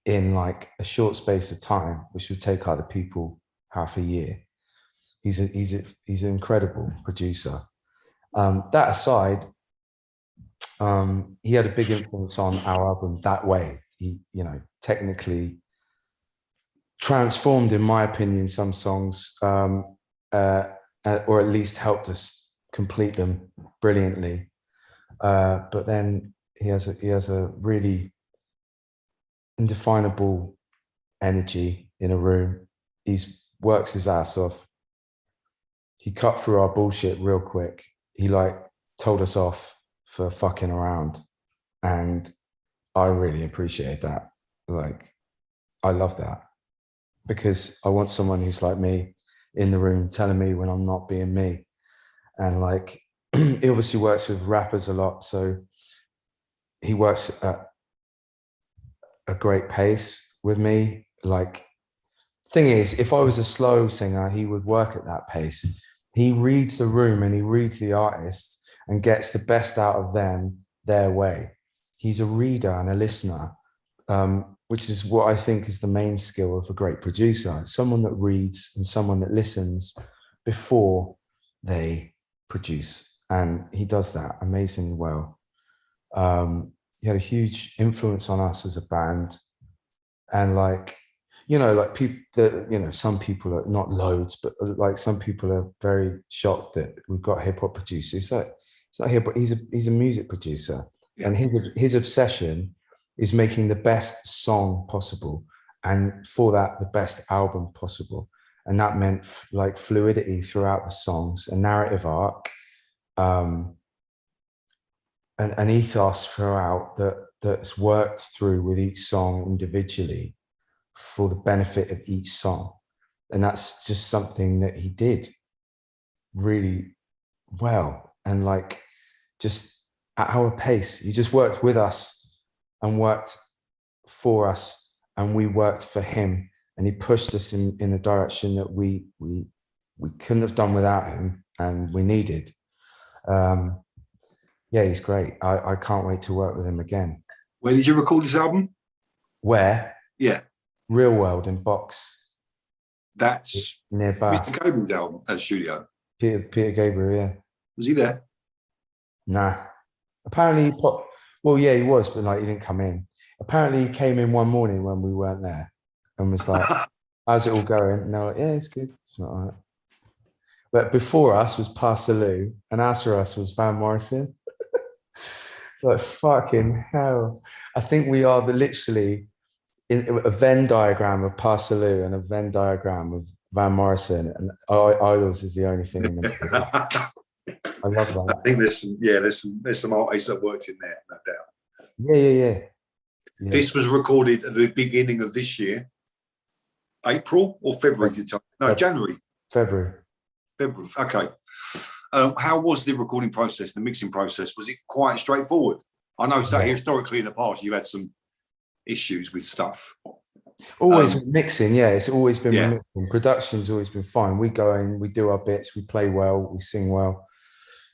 in like a short space of time, which would take other people half a year. He's an incredible producer. That aside, he had a big influence on our album that way. He, you know, technically transformed, in my opinion, some songs, or at least helped us complete them brilliantly. But then he has a really indefinable energy in a room. He works his ass off. He cut through our bullshit real quick. He like told us off for fucking around, and I really appreciate that. Like, I love that, because I want someone who's like me in the room telling me when I'm not being me. And like, he obviously works with rappers a lot, so he works at a great pace with me. Like, thing is, if I was a slow singer, he would work at that pace. He reads the room and he reads the artist, and gets the best out of them their way. He's a reader and a listener, which is what I think is the main skill of a great producer. Someone that reads and someone that listens before they produce. And he does that amazingly well. He had a huge influence on us as a band. And like, you know, like people that, you know, some people are not loads, but like some people are very shocked that we've got hip hop producers. It's not hip hop, he's a music producer. Yeah. And his obsession is making the best song possible. And for that, the best album possible. And that meant like fluidity throughout the songs, a narrative arc, an ethos throughout that's worked through with each song individually for the benefit of each song. And that's just something that he did really well. And like, just at our pace, he just worked with us and worked for us, and we worked for him. And he pushed us in a direction that we couldn't have done without him, and we needed. Yeah, he's great. I can't wait to work with him again. Where did you record this album? Where? Yeah. Real World in Box. That's nearby. Mr. Gabriel's album at studio. Peter Gabriel, yeah. Was he there? Nah. Apparently he well, yeah, he was, but like he didn't come in. Apparently he came in one morning when we weren't there and was like, how's it all going? And they were like, yeah, it's good. It's not all right. But before us was Parsaloo, and after us was Van Morrison. It's like, fucking hell. I think we are literally in a Venn diagram of Parsaloo and a Venn diagram of Van Morrison, and Idols is the only thing in the middle. I love that. I think there's some artists that worked in there, no doubt. Yeah. This was recorded at the beginning of this year, April or February? No, January. February. Okay. How was the recording process, the mixing process? Was it quite straightforward? I know that historically in the past you had some issues with stuff. Always mixing, yeah. It's always been mixing. Production's always been fine. We go in, we do our bits, we play well, we sing well.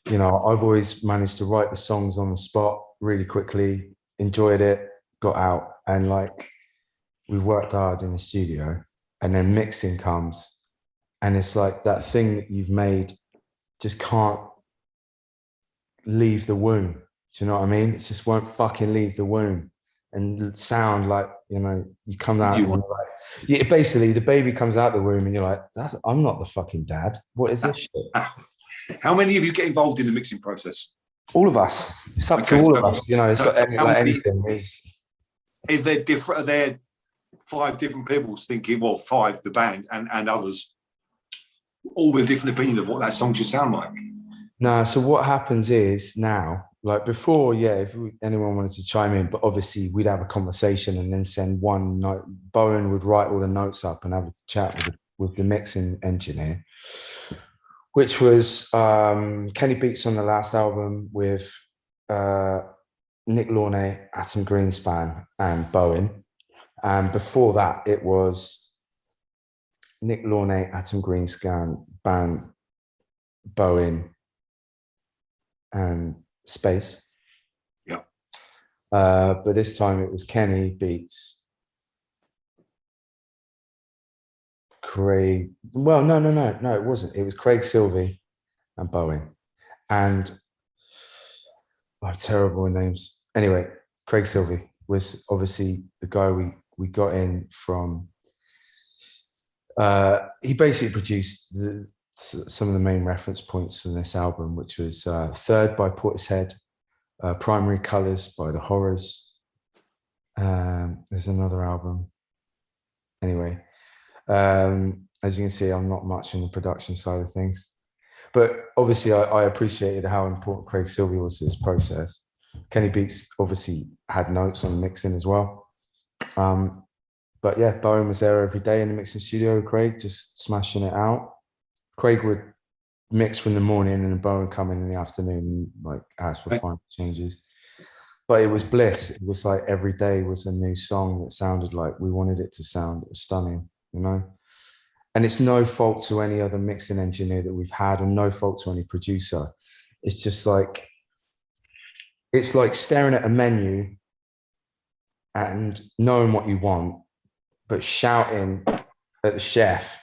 You know, I've always managed to write the songs on the spot really quickly, enjoyed it, got out, and like we worked hard in the studio, and then mixing comes, and it's like that thing that you've made just can't leave the womb. Do you know what I mean? It just won't fucking leave the womb and sound like, you know, you come out and you're like, yeah, basically the baby comes out the womb and you're like, I'm not the fucking dad. What is this shit? How many of you get involved in the mixing process? All of us. It's up to all of us. You know, it's like anything. Is there different? Are there 5 different people thinking? Well, 5 the band and others, all with different opinion of what that song should sound like. No. So what happens is now, like before, if anyone wanted to chime in, but obviously we'd have a conversation and then send one note. Bowen would write all the notes up and have a chat with the mixing engineer, which was Kenny Beats on the last album with Nick Launay, Atom Greenspan, and Bowen. And before that, it was Nick Launay, Atom Greenspan, Bowen, and Space. Yeah. But this time it was Kenny Beats, Craig. Well, no, it wasn't. It was Craig Silvey and Bowen. And I'm terrible with names. Anyway, Craig Silvey was obviously the guy we got in from. He basically produced some of the main reference points from this album, which was Third by Portishead, Primary Colours by The Horrors. There's another album. Anyway, as you can see, I'm not much in the production side of things. But obviously, I appreciated how important Craig Silvey was to this process. Kenny Beats obviously had notes on mixing as well. But yeah, Bowen was there every day in the mixing studio with Craig, just smashing it out. Craig would mix from the morning and then Bowen come in the afternoon and like ask for final changes. But it was bliss. It was like every day was a new song that sounded like we wanted it to sound. It was stunning, you know? And it's no fault to any other mixing engineer that we've had and no fault to any producer. it's just like, it's like staring at a menu and knowing what you want, but shouting at the chef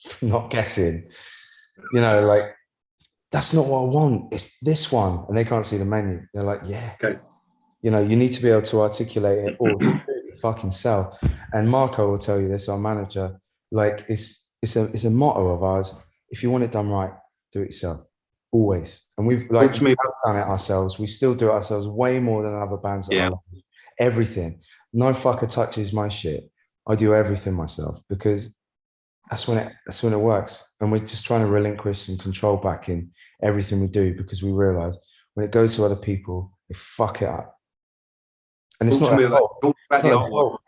for not guessing, you know, like, that's not what I want. It's this one. And they can't see the menu. They're like, yeah. Okay. You know, you need to be able to articulate it or fucking sell. And Marco will tell you this, our manager, like it's a motto of ours. If you want it done right, do it yourself. Always. And we've like done it ourselves. We still do it ourselves way more than other bands. Yeah. Everything. No fucker touches my shit. I do everything myself because that's when it works. And we're just trying to relinquish some control back in everything we do because we realize when it goes to other people, they fuck it up. And it's Talk not to me about the artwork. fault.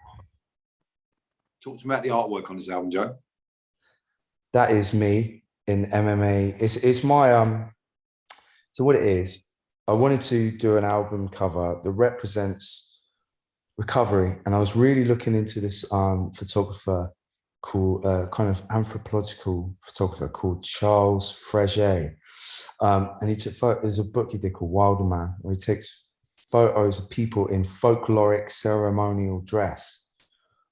Talk to me about the artwork on this album, Joe. That is me in MMA. It's my so what it is, I wanted to do an album cover that represents recovery. And I was really looking into this photographer called kind of anthropological photographer called Charles Frege. And he took there's a book he did called Wilderman, where he takes photos of people in folkloric ceremonial dress.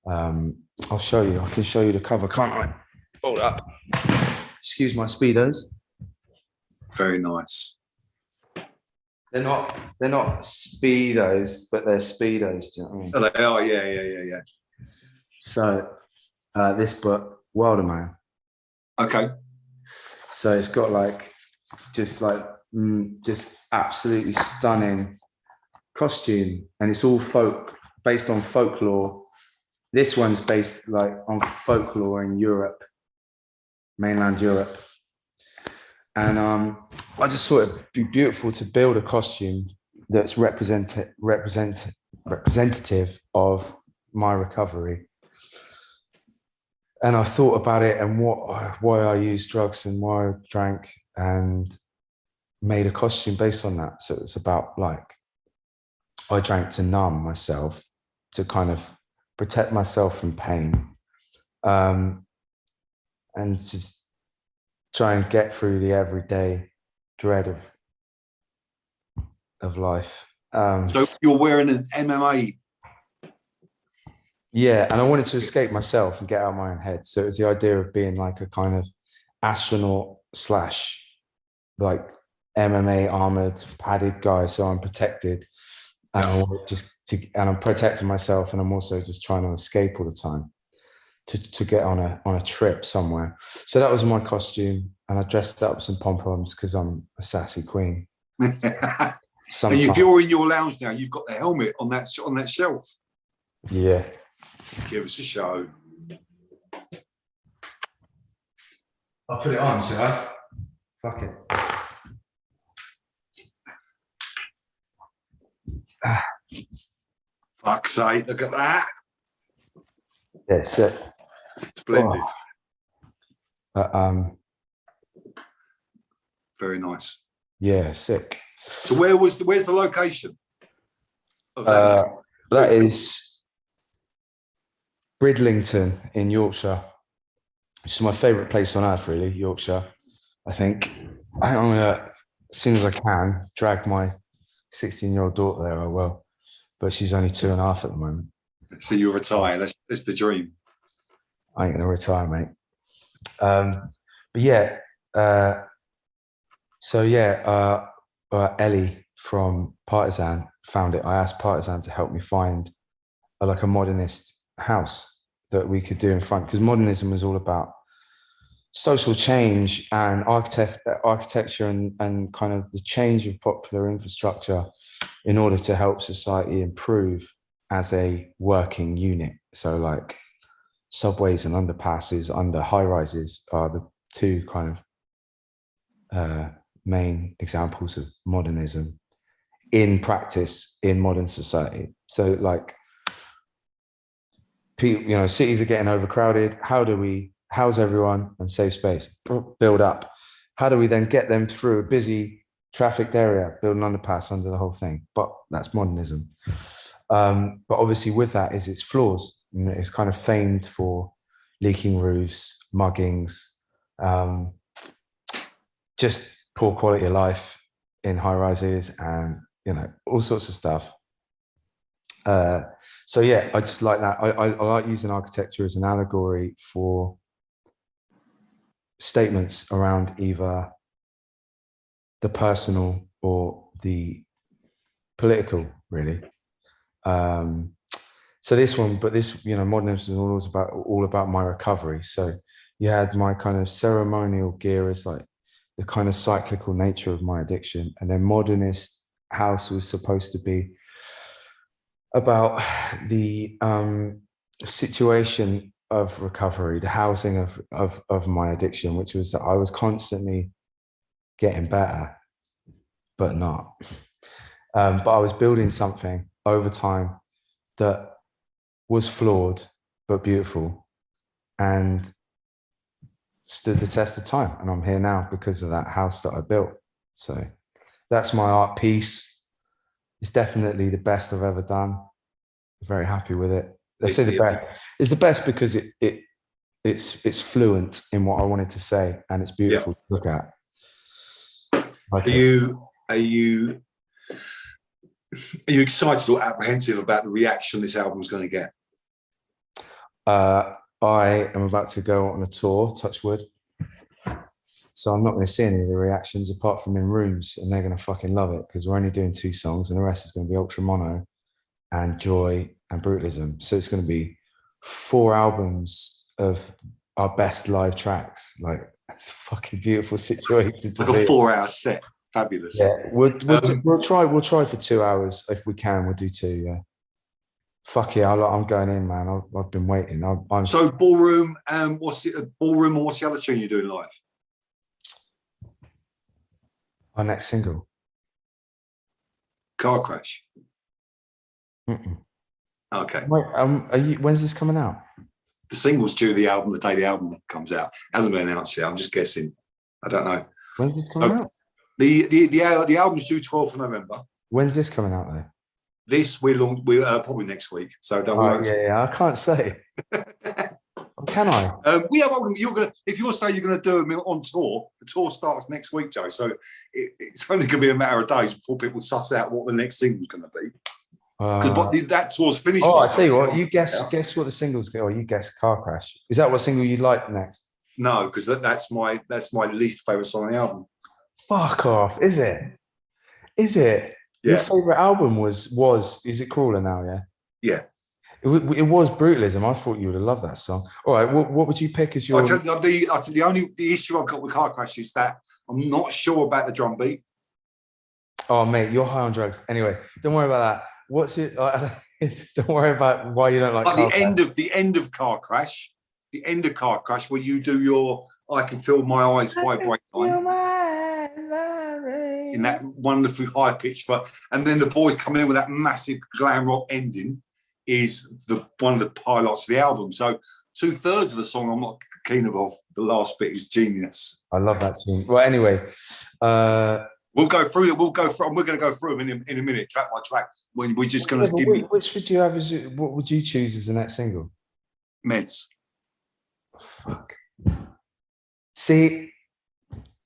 I'll show you. I can show you the cover, can't I? Hold up. Excuse my speedos. Very nice. They're not speedos, but they're speedos. Do you know what I mean? Oh, they are. Yeah. So this book, Wilderman. Okay. So it's got just absolutely stunning costume, and it's all based on folklore. This one's based on folklore in Europe, mainland Europe. And I just thought it'd be beautiful to build a costume that's representative of my recovery. And I thought about it and why I used drugs and why I drank, and made a costume based on that. So it's about I drank to numb myself, to kind of protect myself from pain, and just try and get through the everyday dread of life. So you're wearing an MMA. Yeah, and I wanted to escape myself and get out of my own head. So it was the idea of being like a kind of astronaut / MMA armored, padded guy. So I'm protected, and I'm protecting myself, and I'm also just trying to escape all the time to get on a trip somewhere. So that was my costume, and I dressed up some pom-poms because I'm a sassy queen. And if you're in your lounge now, you've got the helmet on that shelf. Yeah. Give us a show. I'll put it on, shall I? Fuck it. Fuck's sake, look at that. Yeah, sick. Splendid. Very nice. Yeah, sick. So where's the location of that? That is Bridlington in Yorkshire, which is my favourite place on earth, really, Yorkshire. I think I'm gonna, as soon as I can, drag my 16-year-old daughter there. I will, but she's only 2.5 at the moment. So you retire. That's the dream. I ain't gonna retire, mate. But yeah, Ellie from Partisan found it. I asked Partisan to help me find a modernist house that we could do in front, because modernism was all about social change and architecture and kind of the change of popular infrastructure in order to help society improve as a working unit. So subways and underpasses under high-rises are the two kind of main examples of modernism in practice in modern society. So people, cities are getting overcrowded. How do we house everyone and save space, build up? How do we then get them through a busy trafficked area, build an underpass under the whole thing? But that's modernism. But obviously with that is its flaws. It's kind of famed for leaking roofs, muggings, just poor quality of life. in high rises and, you know, all sorts of stuff. So yeah, I just like that. I like using architecture as an allegory for statements around either the personal or the political, really. So this one, but this, you know, modernism was all about my recovery. So you had my kind of ceremonial gear as like the kind of cyclical nature of my addiction, and then modernist house was supposed to be about the situation of recovery, the housing of my addiction, which was that I was constantly getting better, but not. But I was building something over time that was flawed but beautiful and stood the test of time. And I'm here now because of that house that I built. So that's my art piece. It's definitely the best I've ever done. Very happy with it. I say the best. It's the best because it's fluent in what I wanted to say, and it's beautiful to look at. Are you excited or apprehensive about the reaction this album is going to get? I am about to go on a tour, touch wood. So I'm not going to see any of the reactions apart from in rooms, and they're going to fucking love it because we're only doing 2 songs and the rest is going to be Ultra Mono and Joy and Brutalism. So it's going to be 4 albums of our best live tracks. Like, it's a fucking beautiful situation. It's like a 4-hour set. Fabulous. Yeah, we'll try for 2 hours if we can. We'll do 2. Yeah. Fuck yeah, I'm going in, man. I've been waiting. So Ballroom, what's Ballroom, or what's the other tune you're doing live? Our next single. Car Crash. Mm-mm. Okay. Wait, when's this coming out? The single's due the album the day the album comes out. It hasn't been announced yet. I'm just guessing. I don't know. When's this coming out? The album's due 12th of November. When's this coming out though? This we'll probably next week. So don't worry. Yeah, I can't say. Can I? If you're saying you're going to do them on tour, the tour starts next week, Joe. So it's only going to be a matter of days before people suss out what the next single's going to be. Because that tour's finished. Oh, I tell you what, you guess what the single's go. Or you guess Car Crash. Is that what single you'd like next? No, because that's my least favorite song on the album. Fuck off! Is it? Yeah. Your favorite album was Is It Crawler now? Yeah. Yeah. It was Brutalism. I thought you would have loved that song. All right, what would you pick as your? I tell you, the issue I've got with Car Crash is that I'm not sure about the drum beat. Oh mate, you're high on drugs. Anyway, don't worry about that. What's it? Don't worry about why you don't like. Like the end of Car Crash, where you do your "I Can Feel My Eyes Vibrate" in that wonderfully high pitch, and then the boys come in with that massive glam rock ending. Is one of the highlights of the album. So 2/3 of the song I'm not keen about. The last bit is genius. I love that tune. Well, anyway, we'll go through it. We're going to go through them in a minute, track by track. When we're just going to give me. Which would you have as? What would you choose as the next single? Meds. Oh, fuck. See,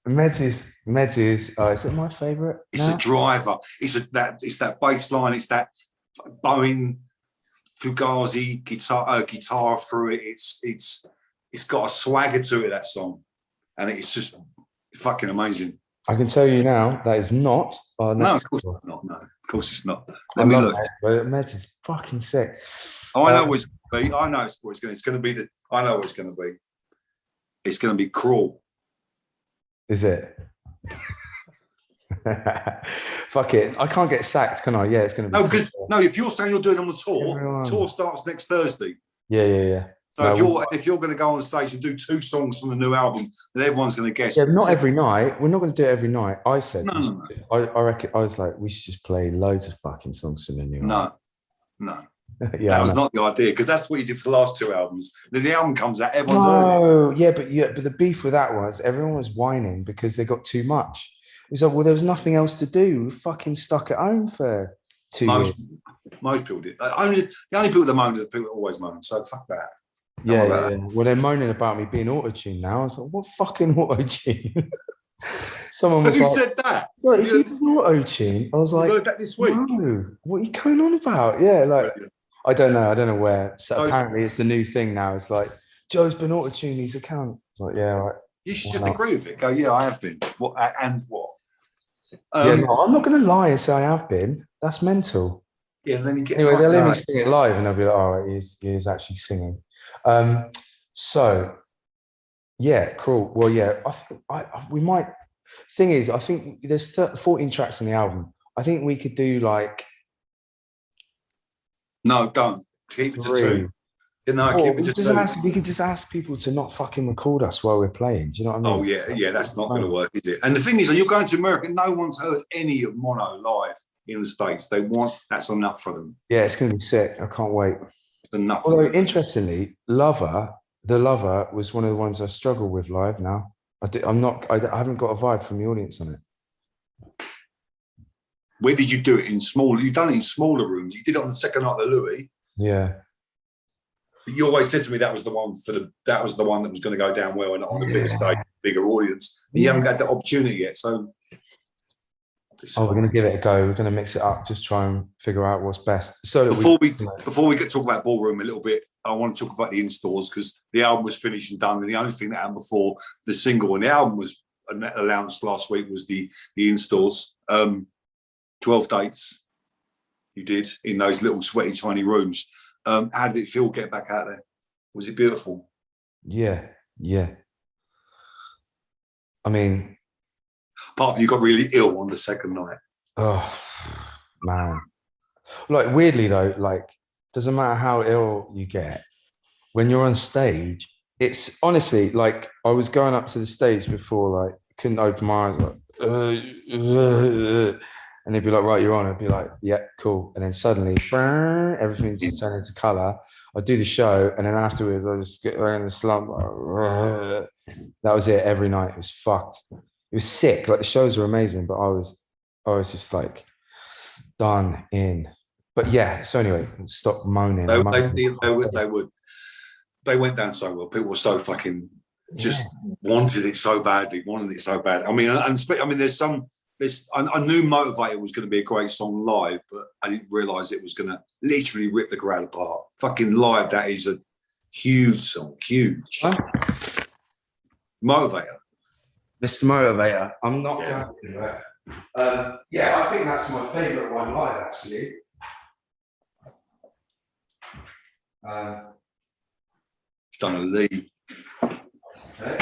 Meds is. Is it my favorite? It's a driver. It's that bass line. It's that Boeing Fugazi guitar through it. It's got a swagger to it, that song, and it's just fucking amazing. I can tell you now that is not our next. No, of course not. No, of course it's not. Let me look. Meds is fucking sick. I know what it's going to be. I know it's going to be. I know what it's going to be. It's going to be Crawl. Is it? Fuck it. I can't get sacked, can I? Yeah, it's going to be. No, if you're saying you're doing on the tour, the tour starts next Thursday. Yeah. So if you're going to go on stage and do 2 songs from the new album, then everyone's going to guess. Yeah, not every night. We're not going to do it every night. I said, no. I reckon. I was like, we should just play loads of fucking songs from the new album. No. Yeah, that was not the idea, because that's what you did for the last 2 albums. Then the album comes out, everyone's heard it. Yeah, but the beef with that was everyone was whining because they got too much. It was like, well, there was nothing else to do. We fucking stuck at home for 2 years. Most people did. The only people that moan are the people that always moan. So fuck that. Yeah. Well, they're moaning about me being auto-tuned now. I was like, what fucking auto-tune? Someone was Who said that? Like, if you did auto-tune, I was You like, heard that this week? no, what are you going on about? Yeah, like, I don't know where. So So apparently it's the new thing now. It's like, Joe's been auto-tuning his account. It's like, yeah, right. you should Why just not? agree with it. Go, yeah, I have been. What and what? Yeah, no, I'm not going to lie and say I have been. That's mental. Yeah, and then you get Anyway, they'll let me no, sing it live and they'll be like, oh, he is actually singing. So, yeah, cool. Well, yeah, we might. Thing is, I think there's 14 tracks on the album. I think we could do like no, don't keep it to 3. two. No, Or keep it to two. we could just ask people to not fucking record us while we're playing. Do you know what I mean? Oh yeah, that's not going to work, is it? And the thing is, you're going to America. No one's heard any of Mono live in the States. That's enough for them. Yeah, it's going to be sick. I can't wait. It's enough. Although, interestingly, The Lover was one of the ones I struggle with live now. I haven't got a vibe from the audience on it. Where did you do it? In small? You've done it in smaller rooms. You did it on the second night of the Louis. Yeah. You always said to me that was the one that was going to go down well and on a bigger stage, bigger audience. You haven't had that opportunity yet, so. We're going to give it a go. We're going to mix it up, just try and figure out what's best. So before we get to talk about Ballroom a little bit, I want to talk about the in-stores because the album was finished and done, and the only thing that happened before the single and the album was announced last week was the in-stores. 12 dates you did in those little sweaty tiny rooms. How did it feel getting back out there? Was it beautiful? Yeah. I mean, apart from you got really ill on the second night. Oh man. Like weirdly though, like doesn't matter how ill you get, when you're on stage, it's honestly like I was going up to the stage before, like couldn't open my eyes, like and they'd be like, right, you're on. I'd be like, yeah, cool. And then suddenly, everything just turned into color. I'd do the show, and then afterwards, I just get in a slump. That was it every night. It was fucked. It was sick. Like the shows were amazing, but I was just like done in. But yeah. So anyway, stop moaning. They went down so well. People were so fucking just wanted it so badly. I mean, I knew Motivator was going to be a great song live, but I didn't realise it was going to literally rip the crowd apart. Fucking live, that is a huge song, huge. Huh? Motivator. Mr. Motivator. I'm not going to do that. Yeah, I think that's my favourite one live, actually. It's done a lead. Okay.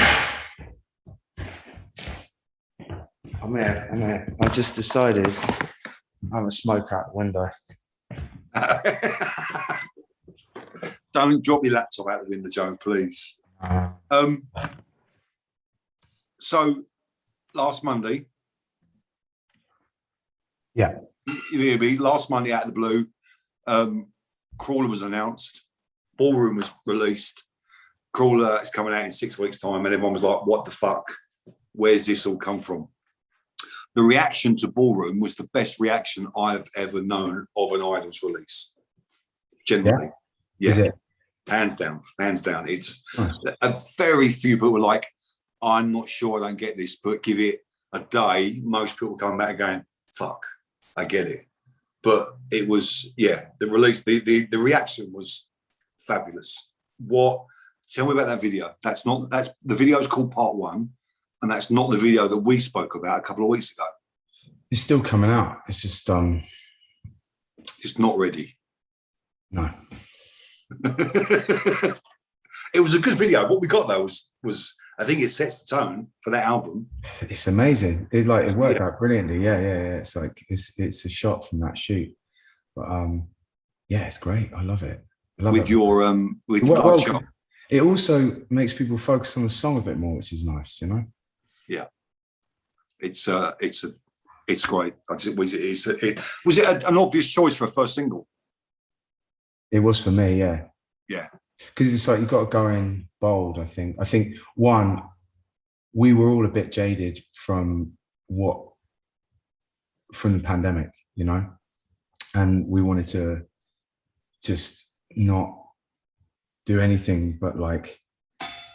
I'm here. I just decided I have a smoke out the window. Don't drop your laptop out the window, Joe, please. So, last Monday. Yeah. Last Monday out of the blue, Crawler was announced. Ballroom was released. Crawler is coming out in 6 weeks' time, and everyone was like, what the fuck? Where's this all come from? The reaction to Ballroom was the best reaction I've ever known of an Idols release. Generally. Yeah. Hands down. It's a very few people were like, I'm not sure I don't get this, but give it a day. Most people come back going, fuck, I get it. But it was, the release, the reaction was fabulous. Tell me about that video. The video is called Part 1. And that's not the video that we spoke about a couple of weeks ago. It's still coming out. It's just it's not ready. No. It was a good video. What we got though was I think it sets the tone for that album. It's amazing. It worked out brilliantly. Yeah. It's like it's a shot from that shoot. But it's great. I love it. It also makes people focus on the song a bit more, which is nice, you know. Yeah, it's great. Was it an obvious choice for a first single? It was for me, yeah. Yeah, because it's like you've got to go in bold. I think one, we were all a bit jaded from the pandemic, you know, and we wanted to just not do anything but like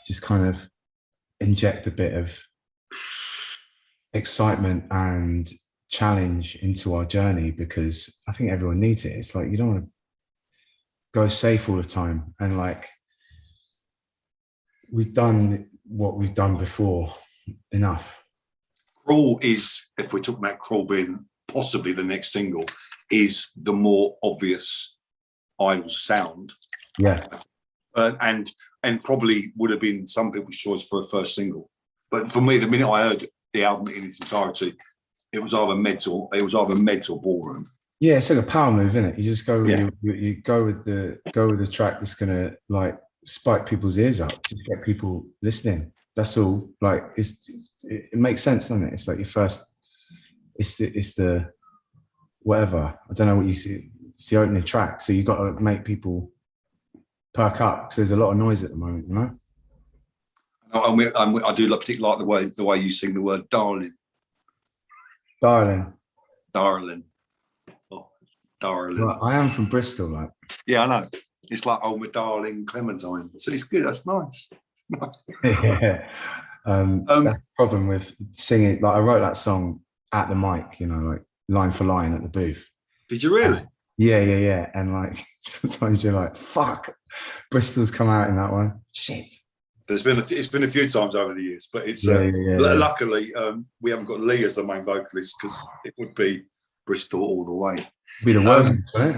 just kind of inject a bit of excitement and challenge into our journey, because I think everyone needs it. It's like you don't want to go safe all the time, and like we've done what we've done before enough. Crawl is, if we're talking about Crawl being possibly the next single, is the more obvious Idols sound. Yeah. And probably would have been some people's choice for a first single. But for me, the minute I heard the album in its entirety, it was either Meds or Ballroom. Yeah, it's like a power move, isn't it? You just go, Yeah. you go with the track that's gonna like spike people's ears up, just get people listening. That's all. Like it makes sense, doesn't it? It's like your first. It's the whatever. I don't know what you see. It's the opening track, so you got to make people perk up because there's a lot of noise at the moment, you know. I do particularly like the way you sing the word darling. Darling. Oh, darling. Well, I am from Bristol, like. Yeah, I know. It's like, oh, my darling Clementine. So it's good. That's nice. Yeah. That's the problem with singing. Like I wrote that song at the mic, you know, like line for line at the booth. Did you really? Yeah. And like sometimes you're like, fuck, Bristol's come out in that one. Shit. It's been a few times over the years, but it's luckily we haven't got Lee as the main vocalist because it would be Bristol all the way. It'd be the worst, right?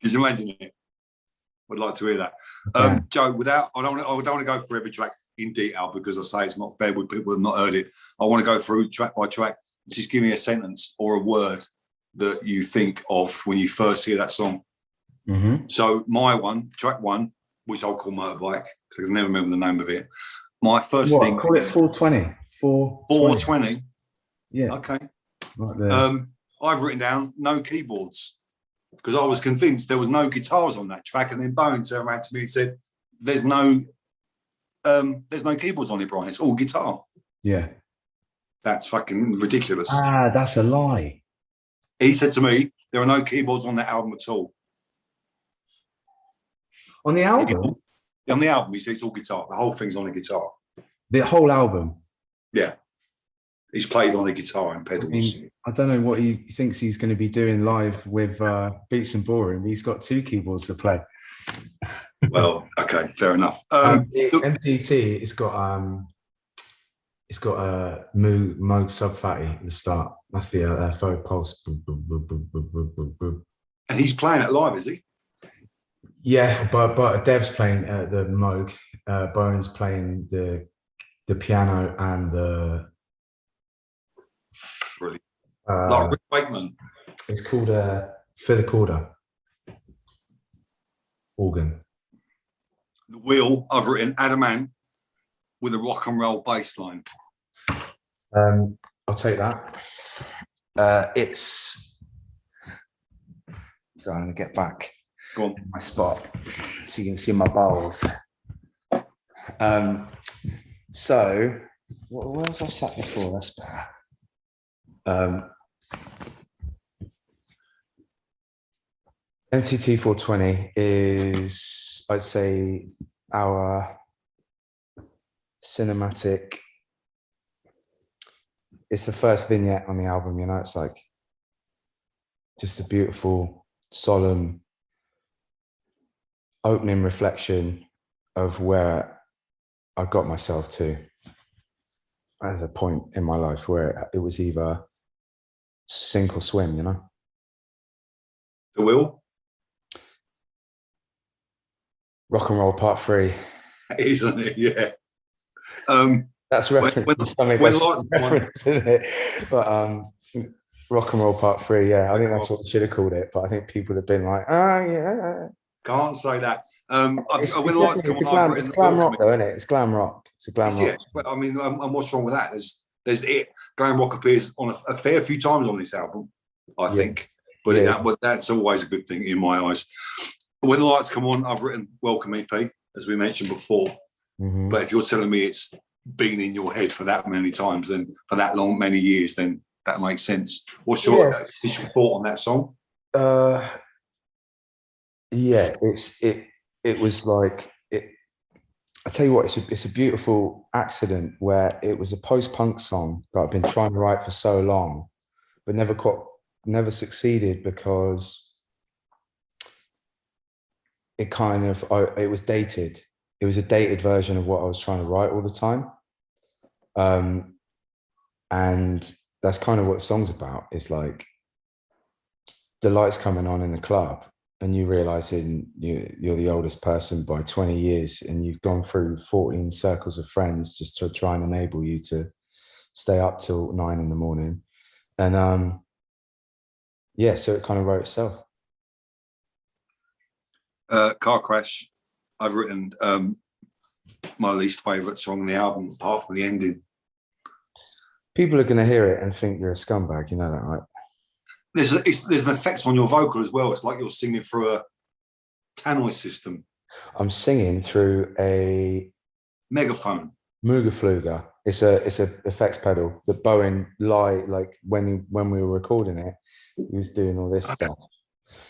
Can you imagine it? Would like to hear that. Joe, I don't want to go through every track in detail because I say it's not fair with people who have not heard it. I want to go through track by track. Just give me a sentence or a word that you think of when you first hear that song. Mm-hmm. So my one, track one, which I'll call Motorbike, because I can never remember the name of it. My first thing. Call it 420. 420. Yeah. Okay. Right there. I've written down no keyboards because I was convinced there was no guitars on that track, and then Bowen turned around to me and said, "There's no keyboards on it, Brian. It's all guitar." Yeah. That's fucking ridiculous. That's a lie. He said to me, "There are no keyboards on that album at all." On the album? On the album, he said it's all guitar. The whole thing's on the guitar. The whole album? Yeah. He's played on the guitar and pedals. I don't know what he thinks he's going to be doing live with Beats and Ballroom. He's got two keyboards to play. Well, okay, fair enough. MPT, it's got a Moog Sub Fatty at the start. That's the forward pulse. And he's playing it live, is he? Yeah, but Dev's playing the Moog. Bowen's playing the piano and the. Brilliant. Like Rick Wakeman. It's called Filicorder organ. The wheel, I've written Adamant with a rock and roll bass line. I'll take that. It's. So I'm going to get back. Go on. My spot so you can see my bowls. So where was I sat before? That's better. MTT 420 is, I'd say, our cinematic. It's the first vignette on the album, you know. It's like just a beautiful, solemn opening reflection of where I got myself to as a point in my life where it was either sink or swim, you know. The wheel? Rock and Roll Part 3. Isn't it? Yeah. That's reference to something reference, isn't it? But Rock and Roll Part 3, yeah. I think that's what we should have called it, but I think people have been like, oh yeah. Can't say that. It's glam rock though, isn't it? It's glam rock. It's a glam rock. Yeah, but I mean, and what's wrong with that? There's it. Glam rock appears on a fair few times on this album, I think. But that's always a good thing in my eyes. When the lights come on, I've written Welcome EP, as we mentioned before. Mm-hmm. But if you're telling me it's been in your head for that many times, then for that long, many years, then that makes sense. What's your initial thought on that song? Yeah, it was like it. I tell you what, it's a beautiful accident where it was a post-punk song that I've been trying to write for so long, but never succeeded because it was dated. It was a dated version of what I was trying to write all the time. And that's kind of what the song's about. It's like the lights coming on in the club and you realizing you're the oldest person by 20 years and you've gone through 14 circles of friends just to try and enable you to stay up till 9 in the morning. And yeah, so it kind of wrote itself. Car Crash, I've written my least favourite song on the album, apart from the ending. People are going to hear it and think you're a scumbag, you know that, right? There's an effect on your vocal as well. It's like you're singing through a tannoy system. I'm singing through a megaphone. Mooga Fluga. It's a effects pedal that Bowen like when we were recording it, he was doing all this stuff.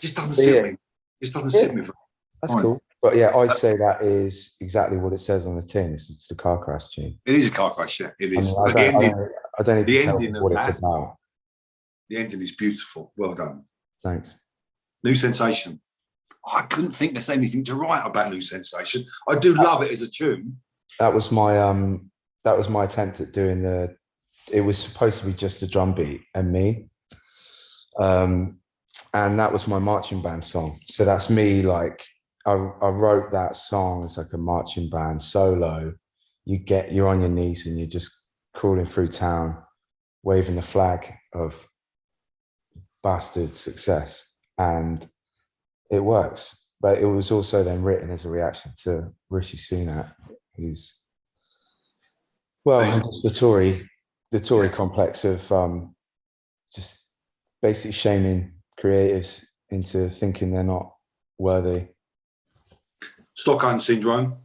Just doesn't sit me. Just doesn't sit me. That's cool. But yeah, I'd say that is exactly what it says on the tin. It's the Car Crash tune. It is a Car Crash, yeah. It is. I don't need to tell you what it's about. The ending is beautiful. Well done. Thanks. New Sensation. I couldn't think there's anything to write about New Sensation. I do love it as a tune. That was my attempt at doing it was supposed to be just a drum beat and me. And that was my marching band song. So that's me, like I wrote that song as like a marching band solo. You're on your knees and you're just crawling through town, waving the flag of bastard success. And it works. But it was also then written as a reaction to Rishi Sunak, who's, well, the Tory complex of just basically shaming creatives into thinking they're not worthy. Stockholm Syndrome.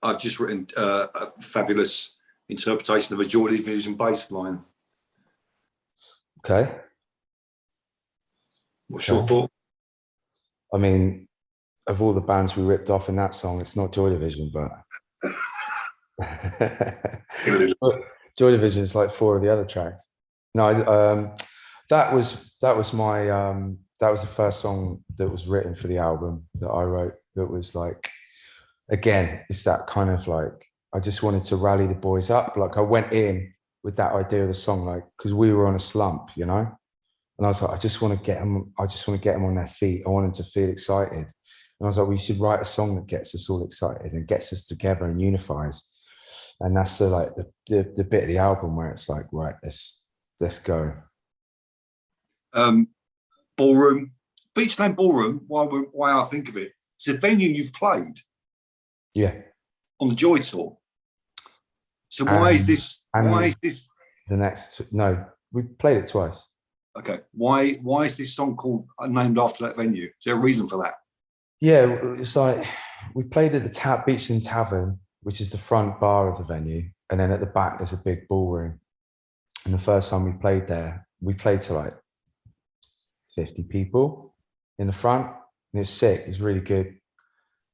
I've just written a fabulous interpretation of a Joy Division bass line. Okay. What's your thought? I mean, of all the bands we ripped off in that song, it's not Joy Division, but Joy Division is like 4 of the other tracks. No, that was the first song that was written for the album that I wrote. That was like, again, it's that kind of like, I just wanted to rally the boys up. Like I went in with that idea of the song, like, because we were on a slump, you know? And I was like, I just want to get them on their feet. I want them to feel excited. And I was like, we should write a song that gets us all excited and gets us together and unifies. And that's the bit of the album where it's like, right, let's go. Ballroom, Beachland Ballroom. Why I think of it, it's a venue you've played. Yeah. On the Joy Tour. So why is this? The next? No, we played it twice. Okay. Why is this song named after that venue? Is there a reason for that? Yeah, it's like we played at the Beachland Tavern, which is the front bar of the venue, and then at the back there's a big ballroom. And the first time we played there, we played to like 50 people in the front, and it was sick. It was really good.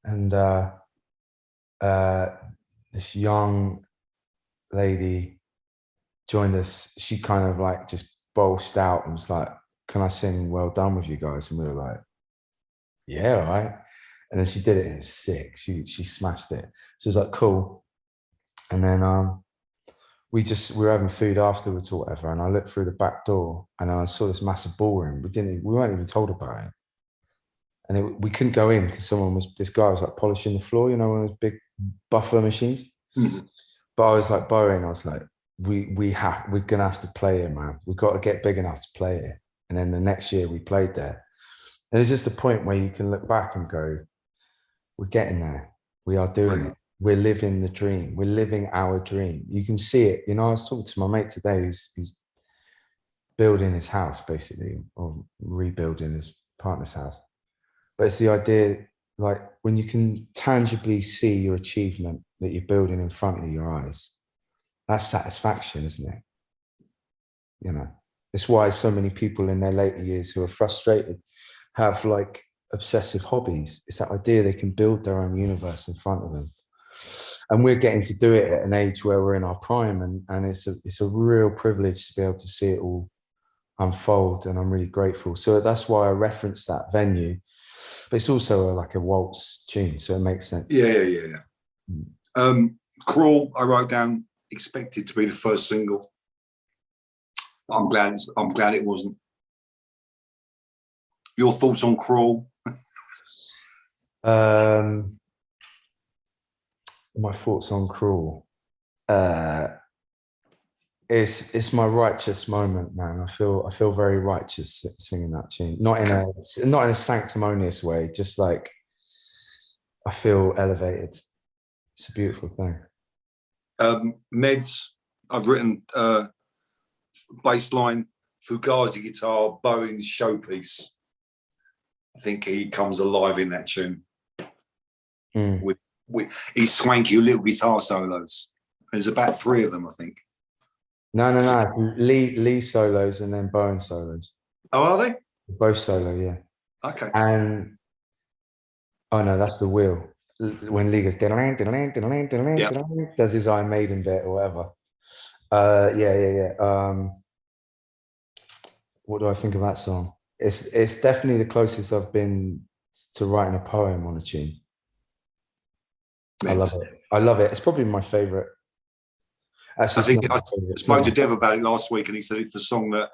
And this young lady joined us. She kind of like just bolshed out and was like, "Can I sing Well Done with you guys?" And we were like, "Yeah, all right." And then she did it and it was sick. She smashed it. So it was like, cool. And then we were having food afterwards or whatever. And I looked through the back door and I saw this massive ballroom. We weren't even told about it. And we couldn't go in because this guy was like polishing the floor, you know, one of those big buffer machines. Mm-hmm. But I was like, Bowen, I was like, we're gonna have to play here, man. We've got to get big enough to play it. And then the next year we played there. And it's just a point where you can look back and go, we're getting there. We are doing it. We're living the dream. We're living our dream. You can see it. You know, I was talking to my mate today who's building his house, basically, or rebuilding his partner's house. But it's the idea, like, when you can tangibly see your achievement that you're building in front of your eyes, that's satisfaction, isn't it? You know, it's why so many people in their later years who are frustrated have like obsessive hobbies. It's that idea they can build their own universe in front of them. and we're getting to do it at an age where we're in our prime, and it's a real privilege to be able to see it all unfold, and I'm really grateful. So that's why I referenced that venue, but it's also like a waltz tune, so it makes sense. Yeah. Crawl, I wrote down, expected to be the first single. I'm glad it wasn't. Your thoughts on Crawl? My thoughts on Crawl. It's my righteous moment, man. I feel very righteous singing that tune. Not in a sanctimonious way, just like I feel elevated. It's a beautiful thing. Meds, I've written bass line, Fugazi guitar, Bowen's showpiece. I think he comes alive in that tune. With his swanky little guitar solos. There's about 3 of them, I think. No. Lee solos and then Bowen solos. Oh, are they? Both solo, yeah. Okay. And oh no, that's the wheel. When Lee goes, does his Iron Maiden bit or whatever. Yeah. What do I think of that song? It's definitely the closest I've been to writing a poem on a tune. I love it. It's probably my favorite. Actually, I spoke to Dev about it last week, and he said it's the song that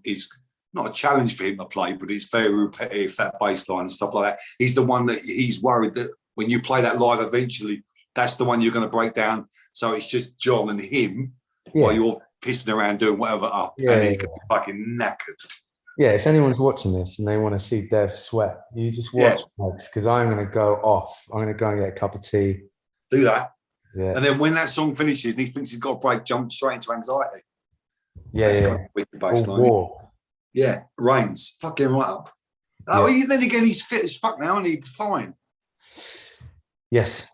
is not a challenge for him to play, but it's very repetitive, that bass line and stuff like that. He's the one that he's worried that when you play that live, eventually, that's the one you're going to break down. So it's just John and him while you're pissing around doing whatever up, and he's going to be fucking knackered. Yeah, if anyone's watching this and they want to see Dev sweat, you just watch because I'm going to go off. I'm going to go and get a cup of tea. Do that. Yeah. And then when that song finishes and he thinks he's got a break, jump straight into anxiety. Yeah. War. Yeah, rains. Fuck him right up. Oh, then again, he's fit as fuck now and he'll be fine. Yes.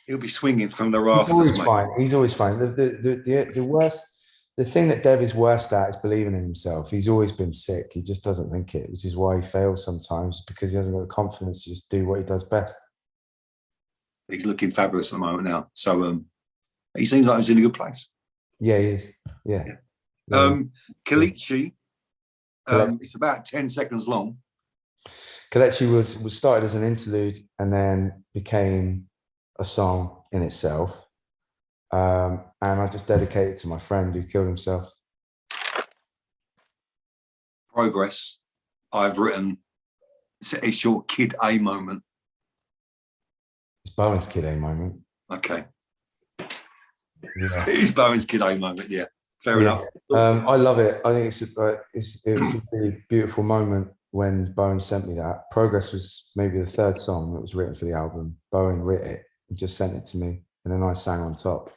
He'll be swinging from the rafters, mate. He's always fine. The worst... The thing that Dev is worst at is believing in himself. He's always been sick. He just doesn't think it, which is why he fails sometimes, because he hasn't got the confidence to just do what he does best. He's looking fabulous at the moment now. So he seems like he's in a good place. Yeah, he is. Yeah. Kelechi, it's about 10 seconds long. Kelechi was started as an interlude and then became a song in itself. And I just dedicate it to my friend who killed himself. Progress. I've written, it's your Kid A moment. It's Bowen's Kid A moment. Okay. Yeah. It's Bowen's Kid A moment, yeah. Fair enough. I love it. I think it was a really beautiful moment when Bowen sent me that. Progress was maybe the 3rd song that was written for the album. Bowen wrote it and just sent it to me, and then I sang on top.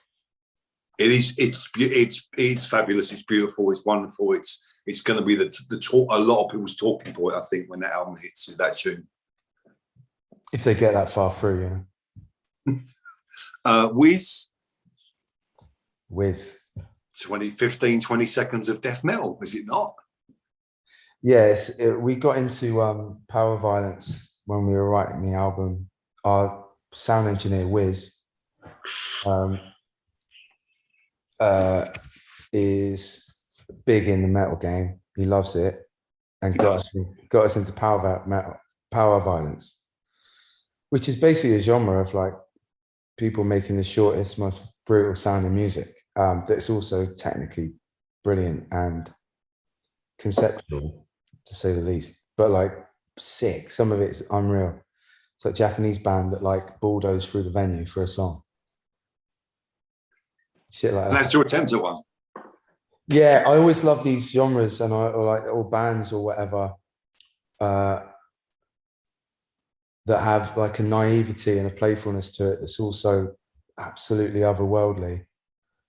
It's fabulous. It's beautiful. It's wonderful. It's going to be the talk. A lot of people's talking point, I think, when that album hits, is that tune. If they get that far through, yeah. Wiz. 20 seconds of death metal, is it not? Yes, we got into Power Violence when we were writing the album. Our sound engineer, Wiz, is big in the metal game. He loves it, and got us into power violence, which is basically a genre of like people making the shortest, most brutal sounding music. That's also technically brilliant and conceptual, to say the least. But like sick. Some of it's unreal. It's like a Japanese band that like bulldoze through the venue for a song. Shit like that. And that's your attempt at one. Yeah, I always love these genres, and or bands or whatever that have like a naivety and a playfulness to it that's also absolutely otherworldly. I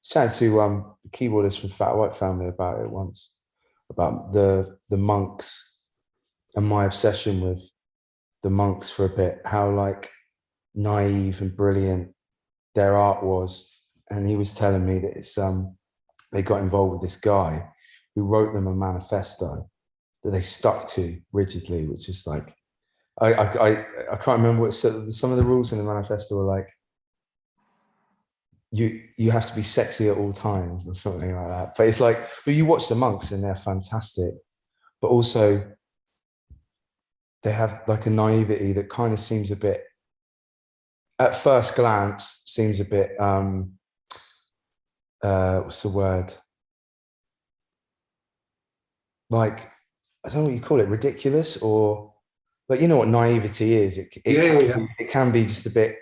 was chatting to the keyboardist from Fat White Family about it once, about the monks and my obsession with the monks for a bit, how like naive and brilliant their art was. And he was telling me that it's they got involved with this guy who wrote them a manifesto that they stuck to rigidly, which is like I can't remember what some of the rules in the manifesto were like. you have to be sexy at all times or something like that. But it's like, well, you watch the Monks and they're fantastic, but also they have like a naivety that kind of seems a bit, at first glance, seems a bit what's the word? Like, I don't know what you call it, ridiculous, or like, you know what naivety is. It can be just a bit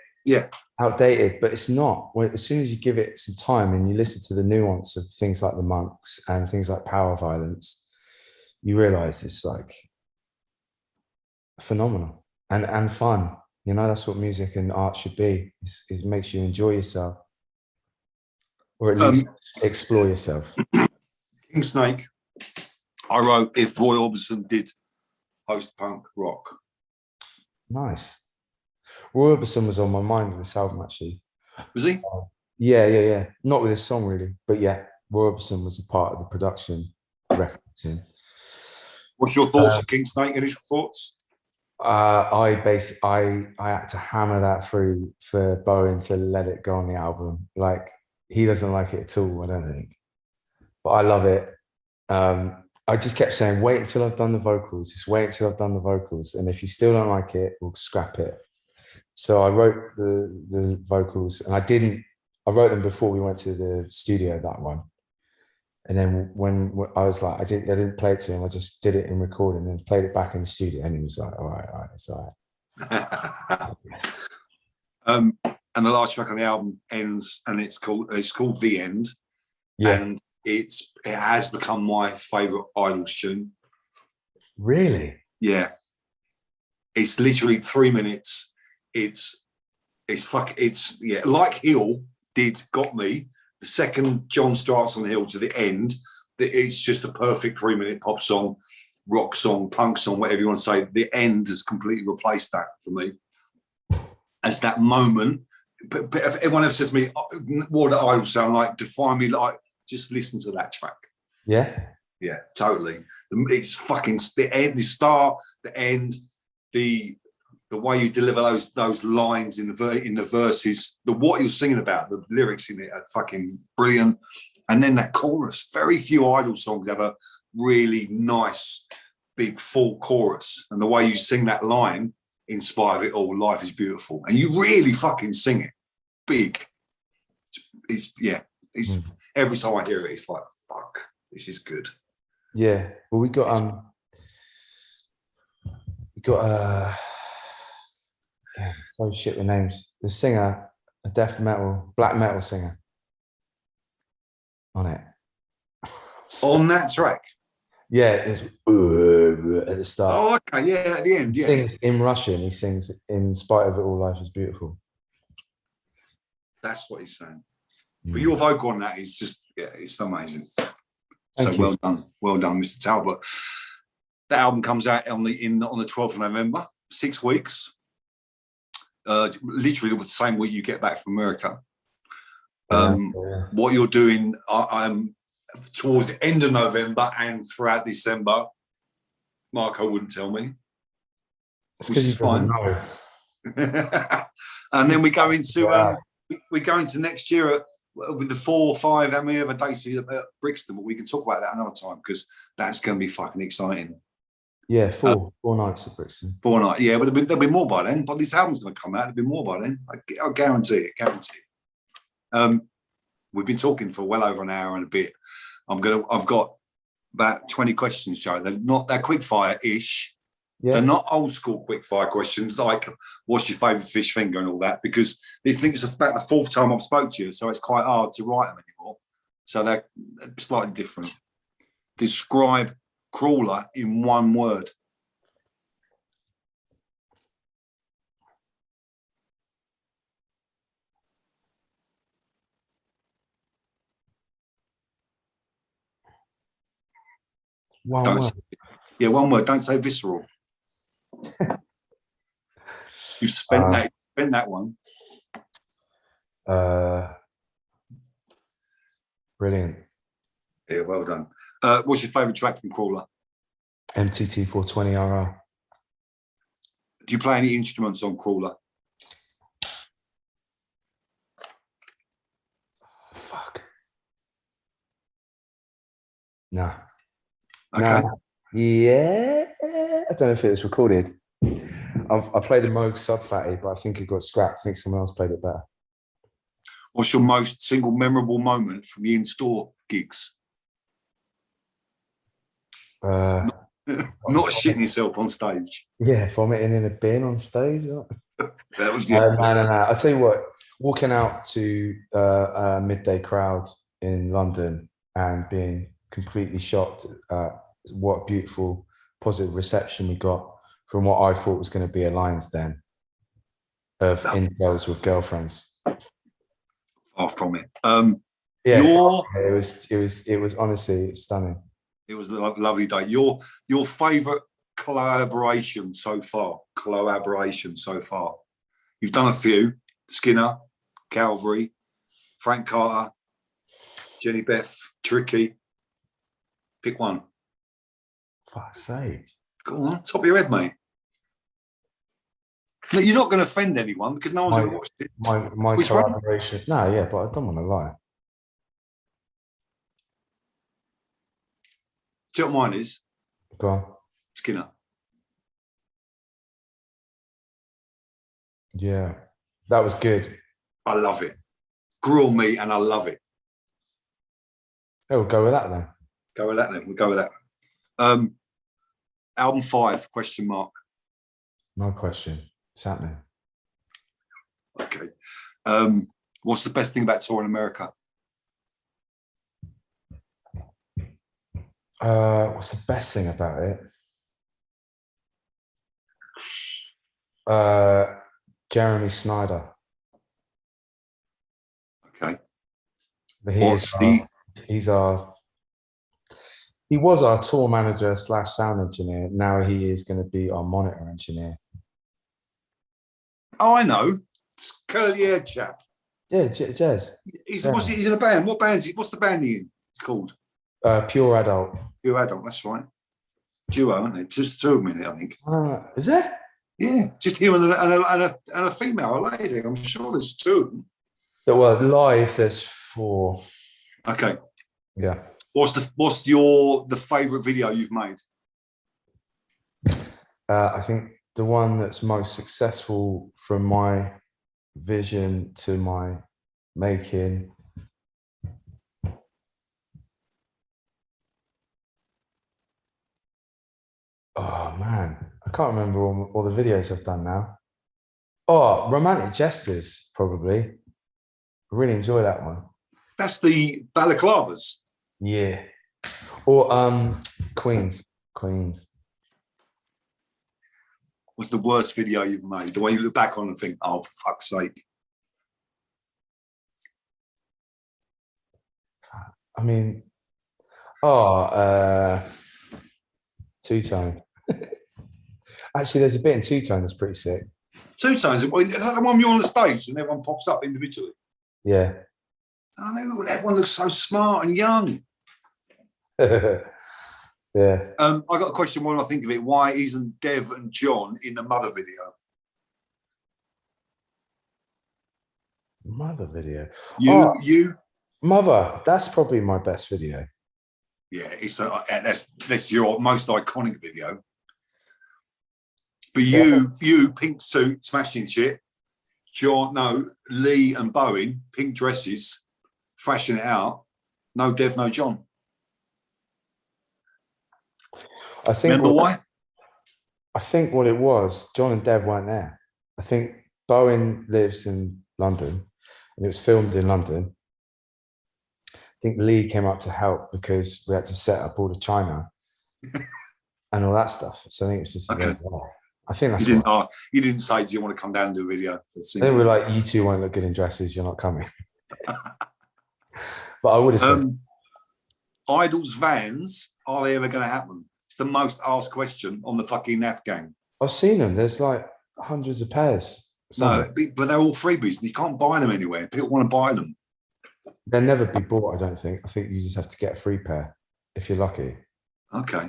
outdated, but it's not. As soon as you give it some time and you listen to the nuance of things like the Monks and things like Power Violence, you realize it's like phenomenal and fun. You know, that's what music and art should be. It makes you enjoy yourself, or at least explore yourself. King Snake, I wrote if Roy Orbison did post-punk rock. Nice. Roy Orbison was on my mind with this album, actually. Was he? Yeah. Not with this song, really. But yeah, Roy Orbison was a part of the production referencing. What's your thoughts of King Snake? Initial thoughts? I had to hammer that through for Bowen to let it go on the album. Like, he doesn't like it at all, I don't think. But I love it. I just kept saying, wait until I've done the vocals. Just wait until I've done the vocals. And if you still don't like it, we'll scrap it. So I wrote the vocals, and I wrote them before we went to the studio, that one. And then when I was like, I didn't play it to him. I just did it in recording and played it back in the studio. And he was like, all right, it's all right. And the last track on the album ends, and it's called The End. Yeah. And it has become my favorite Idols tune. Really? Yeah. It's literally 3 minutes. Like Hill got me. The second John starts on the Hill to the end, it's just a perfect 3 minute pop song, rock song, punk song, whatever you want to say. The End has completely replaced that for me as that moment. But if anyone ever says to me, what do Idols sound like? Define me like, just listen to that track. Yeah. Yeah, totally. It's fucking the end, the start, the end, the way you deliver those lines in the verses, what you're singing about, the lyrics in it are fucking brilliant. And then that chorus. Very few Idol songs have a really nice, big, full chorus. And the way you sing that line, in spite of it all, life is beautiful. And you really fucking sing it big. Every time I hear it, it's like, fuck, this is good. Yeah. Well, we got so shit with names. The singer, a black metal singer on it. On that track? Yeah, it's at the start. Oh, okay, yeah, at the end, yeah. He sings in Russian. He sings, in spite of it all, life is beautiful. That's what he's saying. But your vocal on that is just, it's amazing. Thank you. Well done, Mr. Talbot. That album comes out on the 12th of November, 6 weeks. Literally the same week you get back from America. What you're doing, I'm towards the end of November and throughout December. Marco wouldn't tell me, which is fine. And then we go into next year with the 4 or 5 how many other dates at Brixton, but we can talk about that another time because that's going to be fucking exciting. Yeah, 4 nights at Brixton. 4 nights, yeah, but there'll be more by then. But this album's going to come out, there'll be more by then. I'll guarantee it. We've been talking for well over an hour and a bit. I've got about 20 questions, Joe. They're not that quick fire-ish. Yeah. They're not old school quick fire questions like what's your favourite fish finger and all that, because this thing is about the 4th time I've spoke to you, so it's quite hard to write them anymore. So they're slightly different. Describe Crawler in 1 word. One word. Yeah, 1 word. Don't say visceral. You've spent that one. Brilliant. Yeah, well done. What's your favourite track from Crawler? MTT 420 RR. Do you play any instruments on Crawler? Nah. Okay. Nah. Yeah. I don't know if it was recorded. I played the Moog Sub Fatty, but I think it got scrapped. I think someone else played it better. What's your most single memorable moment from the in-store gigs? Uh, Not shitting yourself on stage. yeah, vomiting in a bin on stage. That was No. I'll tell you what, walking out to a midday crowd in London and being completely shocked at what a beautiful, positive reception we got from what I thought was going to be a lion's den of incels with girlfriends. Far from it. Yeah, your it was honestly stunning. It was a lovely day. Your favourite collaboration so far? You've done a few: Skinner, Calvary, Frank Carter, Jenny Beth, Tricky. Pick one. Fuck's sake. Go on, top of your head, mate. No, you're not going to offend anyone because no one's ever watched it. My collaboration. No, yeah, but I don't want to lie. Do you know what mine is? Go on. Skinner. Yeah, that was good. I love it. Grew on me and I love it. Oh, we'll go with that then. Go with that then. We'll go with that. Album 5, question mark. No question. It's happening. Okay. What's the best thing about touring America? What's the best thing about it? Jeremy Snyder. Okay. He was our tour manager / sound engineer. Now he is going to be our monitor engineer. Oh, I know. It's curly haired chap. Yeah, Jez. He's in a band. What band's he? What's the band he in? It's called Pure Adult. Pure Adult. That's right. Duo, aren't they? Just 2 of them in it, I think. Is there? Yeah, just him and a female, a lady. I'm sure there's 2 of them. Well, live there's 4. Okay. Yeah. What's the favourite video you've made? I think the one that's most successful from my vision to my making. Oh man, I can't remember all the videos I've done now. Oh, Romantic Gestures, probably. I really enjoy that one. That's the balaclavas. Yeah. Or Queens. What's the worst video you've made? The way you look back on and think, oh, for fuck's sake. I mean, Two-Tone. Actually, there's a bit in Two-Tone that's pretty sick. Two-Tones, is that the one you're on the stage and everyone pops up individually? Yeah. Oh, everyone looks so smart and young. Yeah. I got a question when I think of it. Why isn't Dev and John in the Mother video? Mother video. You. Mother. That's probably my best video. Yeah, that's your most iconic video. But you pink suit, smashing shit. Lee and Bowen, pink dresses, thrashing it out. No Dev, no John. Remember why? I think what it was, John and Dev weren't there. I think Bowen lives in London and it was filmed in London. I think Lee came up to help because we had to set up all the china and all that stuff. So I think it was just okay. I think that's you didn't say, do you want to come down and do a video? They were like, you two won't look good in dresses, you're not coming. But I would have said Idol's vans, are they ever going to happen? It's the most asked question on the fucking NAF gang. I've seen them. There's like hundreds of pairs. No, but they're all freebies. You can't buy them anywhere. People want to buy them. They'll never be bought, I don't think. I think you just have to get a free pair if you're lucky. Okay.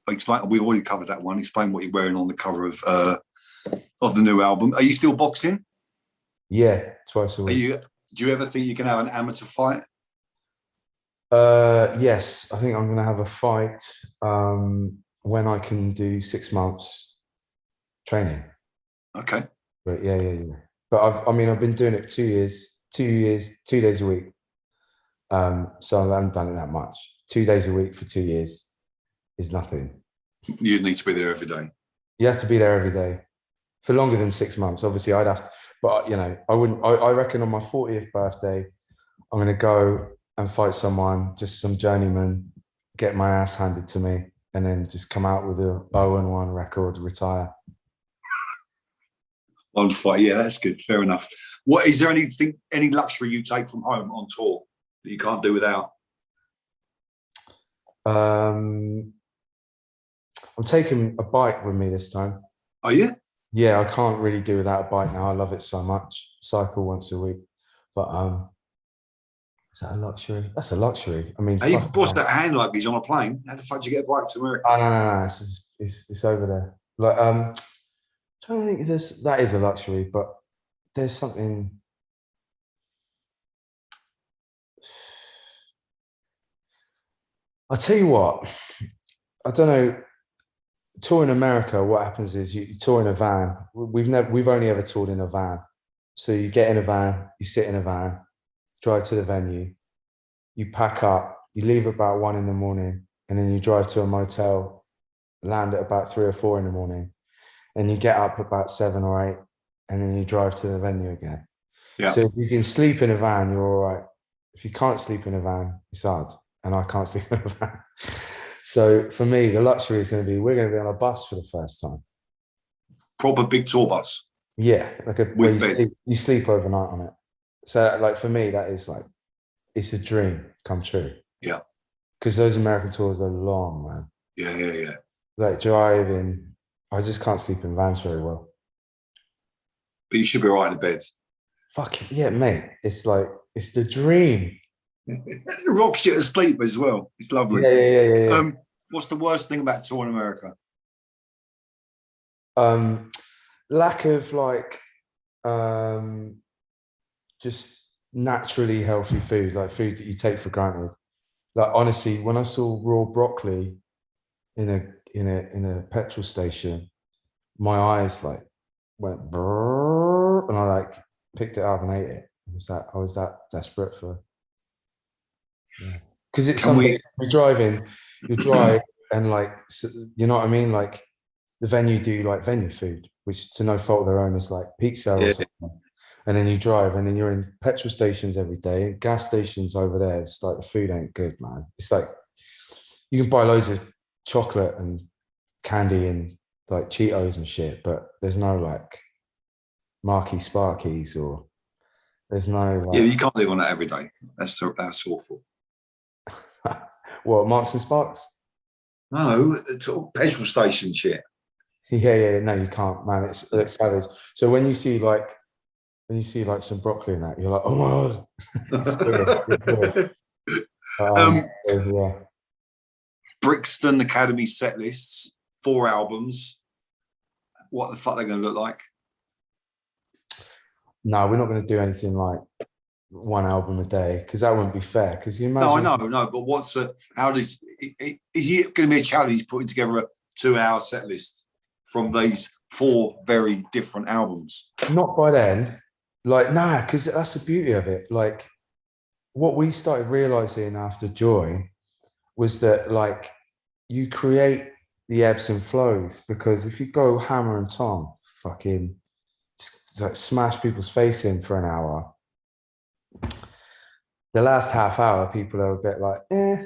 Explain. We've already covered that one. Explain what you're wearing on the cover of the new album. Are you still boxing? Yeah, twice a week. Do you ever think you can have an amateur fight? Yes, I think I'm going to have a fight when I can do 6 months training. Okay. But yeah. But I've been doing it 2 years, 2 days a week. So I haven't done it that much. 2 days a week for 2 years is nothing. You need to be there every day. You have to be there every day for longer than 6 months. Obviously, I'd have to, but I wouldn't. I reckon on my 40th birthday, I'm going to go and fight someone, just some journeyman, get my ass handed to me, and then just come out with a 0-1 record, retire. One fight, yeah, that's good. Fair enough. What is there any luxury you take from home on tour that you can't do without? I'm taking a bike with me this time. Are you? Yeah, I can't really do without a bike now. I love it so much. Cycle once a week, but is that a luxury? That's a luxury. I mean, Hey, what's that hand like? He's on a plane. How the fuck do you get a bike to America? Oh, no. It's over there. Like, trying to think if that is a luxury, but there's something. I'll tell you what. I don't know. Touring America, what happens is you tour in a van. We've only ever toured in a van. So you get in a van, you sit in a van, drive to the venue, you pack up, you leave about 1 a.m, and then you drive to a motel, land at about 3 or 4 a.m, and you get up about 7 or 8, and then you drive to the venue again. Yeah. So if you can sleep in a van, you're all right. If you can't sleep in a van, it's hard, and I can't sleep in a van. So for me, the luxury is going to be we're going to be on a bus for the first time. Proper big tour bus. Yeah, like With bed. you sleep overnight on it. So like for me, that is like it's a dream come true. Yeah. Because those American tours are long, man. Yeah. Like driving, I just can't sleep in vans very well. But you should be right in the bed. Fuck it, yeah, mate. It's like it's the dream. It rocks you to sleep as well. It's lovely. Yeah. What's the worst thing about touring America? Lack of like just naturally healthy food, like food that you take for granted. Like honestly, when I saw raw broccoli in a petrol station, my eyes like went brrr, and I like picked it up and ate it. I was that desperate for. Yeah, because it's something you drive and like you know what I mean. Like the venue do like venue food, which to no fault of their own is like pizza or something. And then you drive, and then you're in petrol stations every day, gas stations over there. It's like the food ain't good, man. It's like you can buy loads of chocolate and candy and like Cheetos and shit, but there's no like Marky Sparkies or there's no like, yeah, you can't live on that every day. That's awful. what, Marks and Sparks? No, petrol station shit. Yeah. No, you can't, man. It's savage. So when you see like some broccoli in that, you're like, oh my god, it's weird. Yeah. Brixton Academy set lists, 4 albums. What the fuck are they going to look like? No, we're not going to do anything like 1 album a day because that wouldn't be fair. Because you imagine. No. But is it going to be a challenge putting together a 2-hour set list from these 4 very different albums? Not by then. Like, nah, because that's the beauty of it. Like, what we started realizing after Joy was that, like, you create the ebbs and flows because if you go hammer and tong, fucking like smash people's face in for an hour, the last half hour, people are a bit like, eh.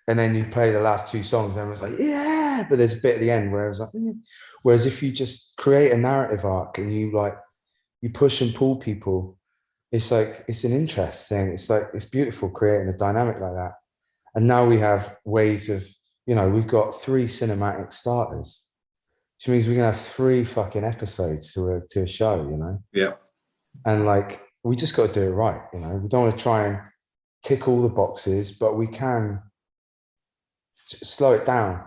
And then you play the last 2 songs, and everyone's like, yeah. But there's a bit at the end where it was like, eh. Whereas if you just create a narrative arc and you push and pull people, it's like it's an interest thing. It's like it's beautiful creating a dynamic like that. And now we have ways of, we've got 3 cinematic starters, which means we're gonna have 3 fucking episodes to a show, Yeah. And like we just got to do it right, We don't want to try and tick all the boxes, but we can slow it down,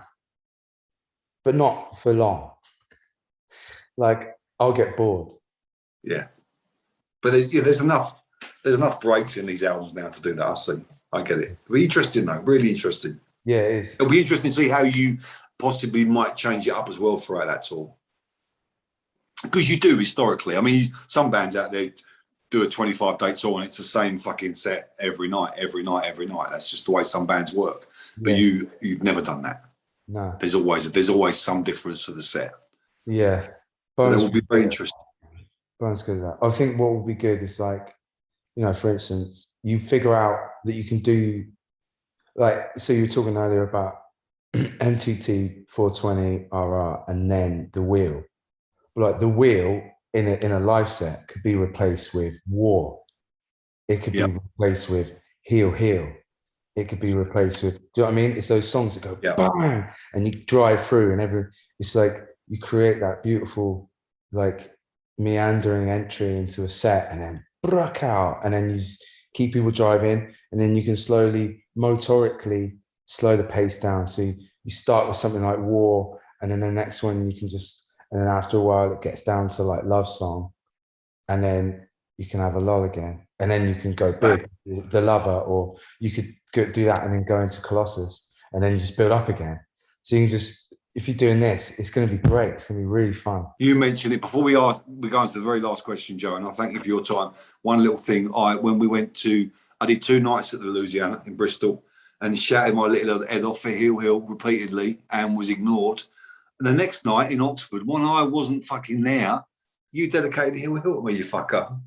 but not for long. Like I'll get bored. Yeah. But there's enough there's enough breaks in these albums now to do that. I see. I get it. It'll be interesting though. Really interesting. Yeah, it is. It'll be interesting to see how you possibly might change it up as well throughout that tour. Because you do historically. I mean, some bands out there do a 25-day tour and it's the same fucking set every night. That's just the way some bands work. But you've never done that. No. There's always some difference to the set. Yeah. So that will be very interesting. Bone's good at that. I think what will be good is like, you know, for instance, you figure out that you can do, like, so you were talking earlier about MTT 420 RR and then the wheel. Like the wheel in a live set could be replaced with War. It could be replaced with Heal Heal. It could be replaced with, do you know what I mean? It's those songs that go bang and you drive through and it's like you create that beautiful like meandering entry into a set and then bruck out and then you just keep people driving and then you can slowly motorically slow the pace down. So you start with something like War and then the next one you can just, and then after a while it gets down to like Love Song and then you can have a lull again and then you can go big, The Lover, or you could do that and then go into Colossus and then you just build up again. So you can just, if you're doing this, it's going to be great. It's going to be really fun. You mentioned it before we go on to the very last question, Joe, and I thank you for your time. One little thing, when we went to, I did 2 nights at the Louisiana in Bristol and shouted my little head off for Hill Hill repeatedly and was ignored. And the next night in Oxford, when I wasn't fucking there, you dedicated Hill Hill to me, you fucker.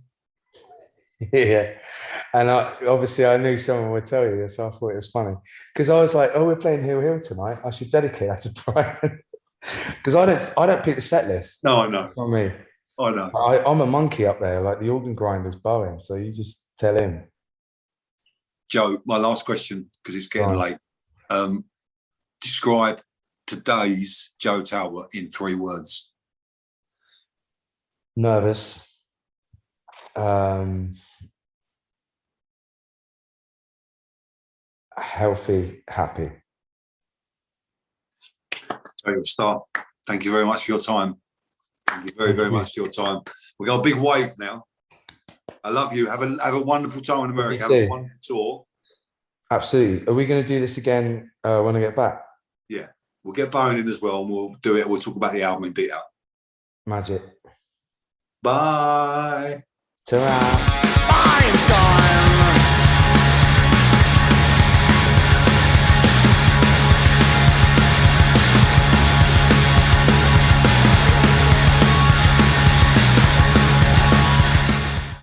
Yeah. And obviously I knew someone would tell you this, so I thought it was funny. Because I was like, oh, we're playing Hill Hill tonight. I should dedicate that to Brian. Because I don't pick the set list. No, I know. Not me. I know. I'm a monkey up there, like the organ grinder's bowing. So you just tell him. Joe, my last question, because it's getting late. Describe today's Joe Talbot in 3 words. Nervous. Healthy, happy. Joe, you're a star. Thank you very much for your time. Thank you very, very much for your time. We got a big wave now. I love you. Have a wonderful time in America. Have a wonderful tour. Absolutely. Are we going to do this again when I get back? Yeah. We'll get Bowen in as well and we'll do it. We'll talk about the album in detail. Magic. Bye. Ta-ra. Fine,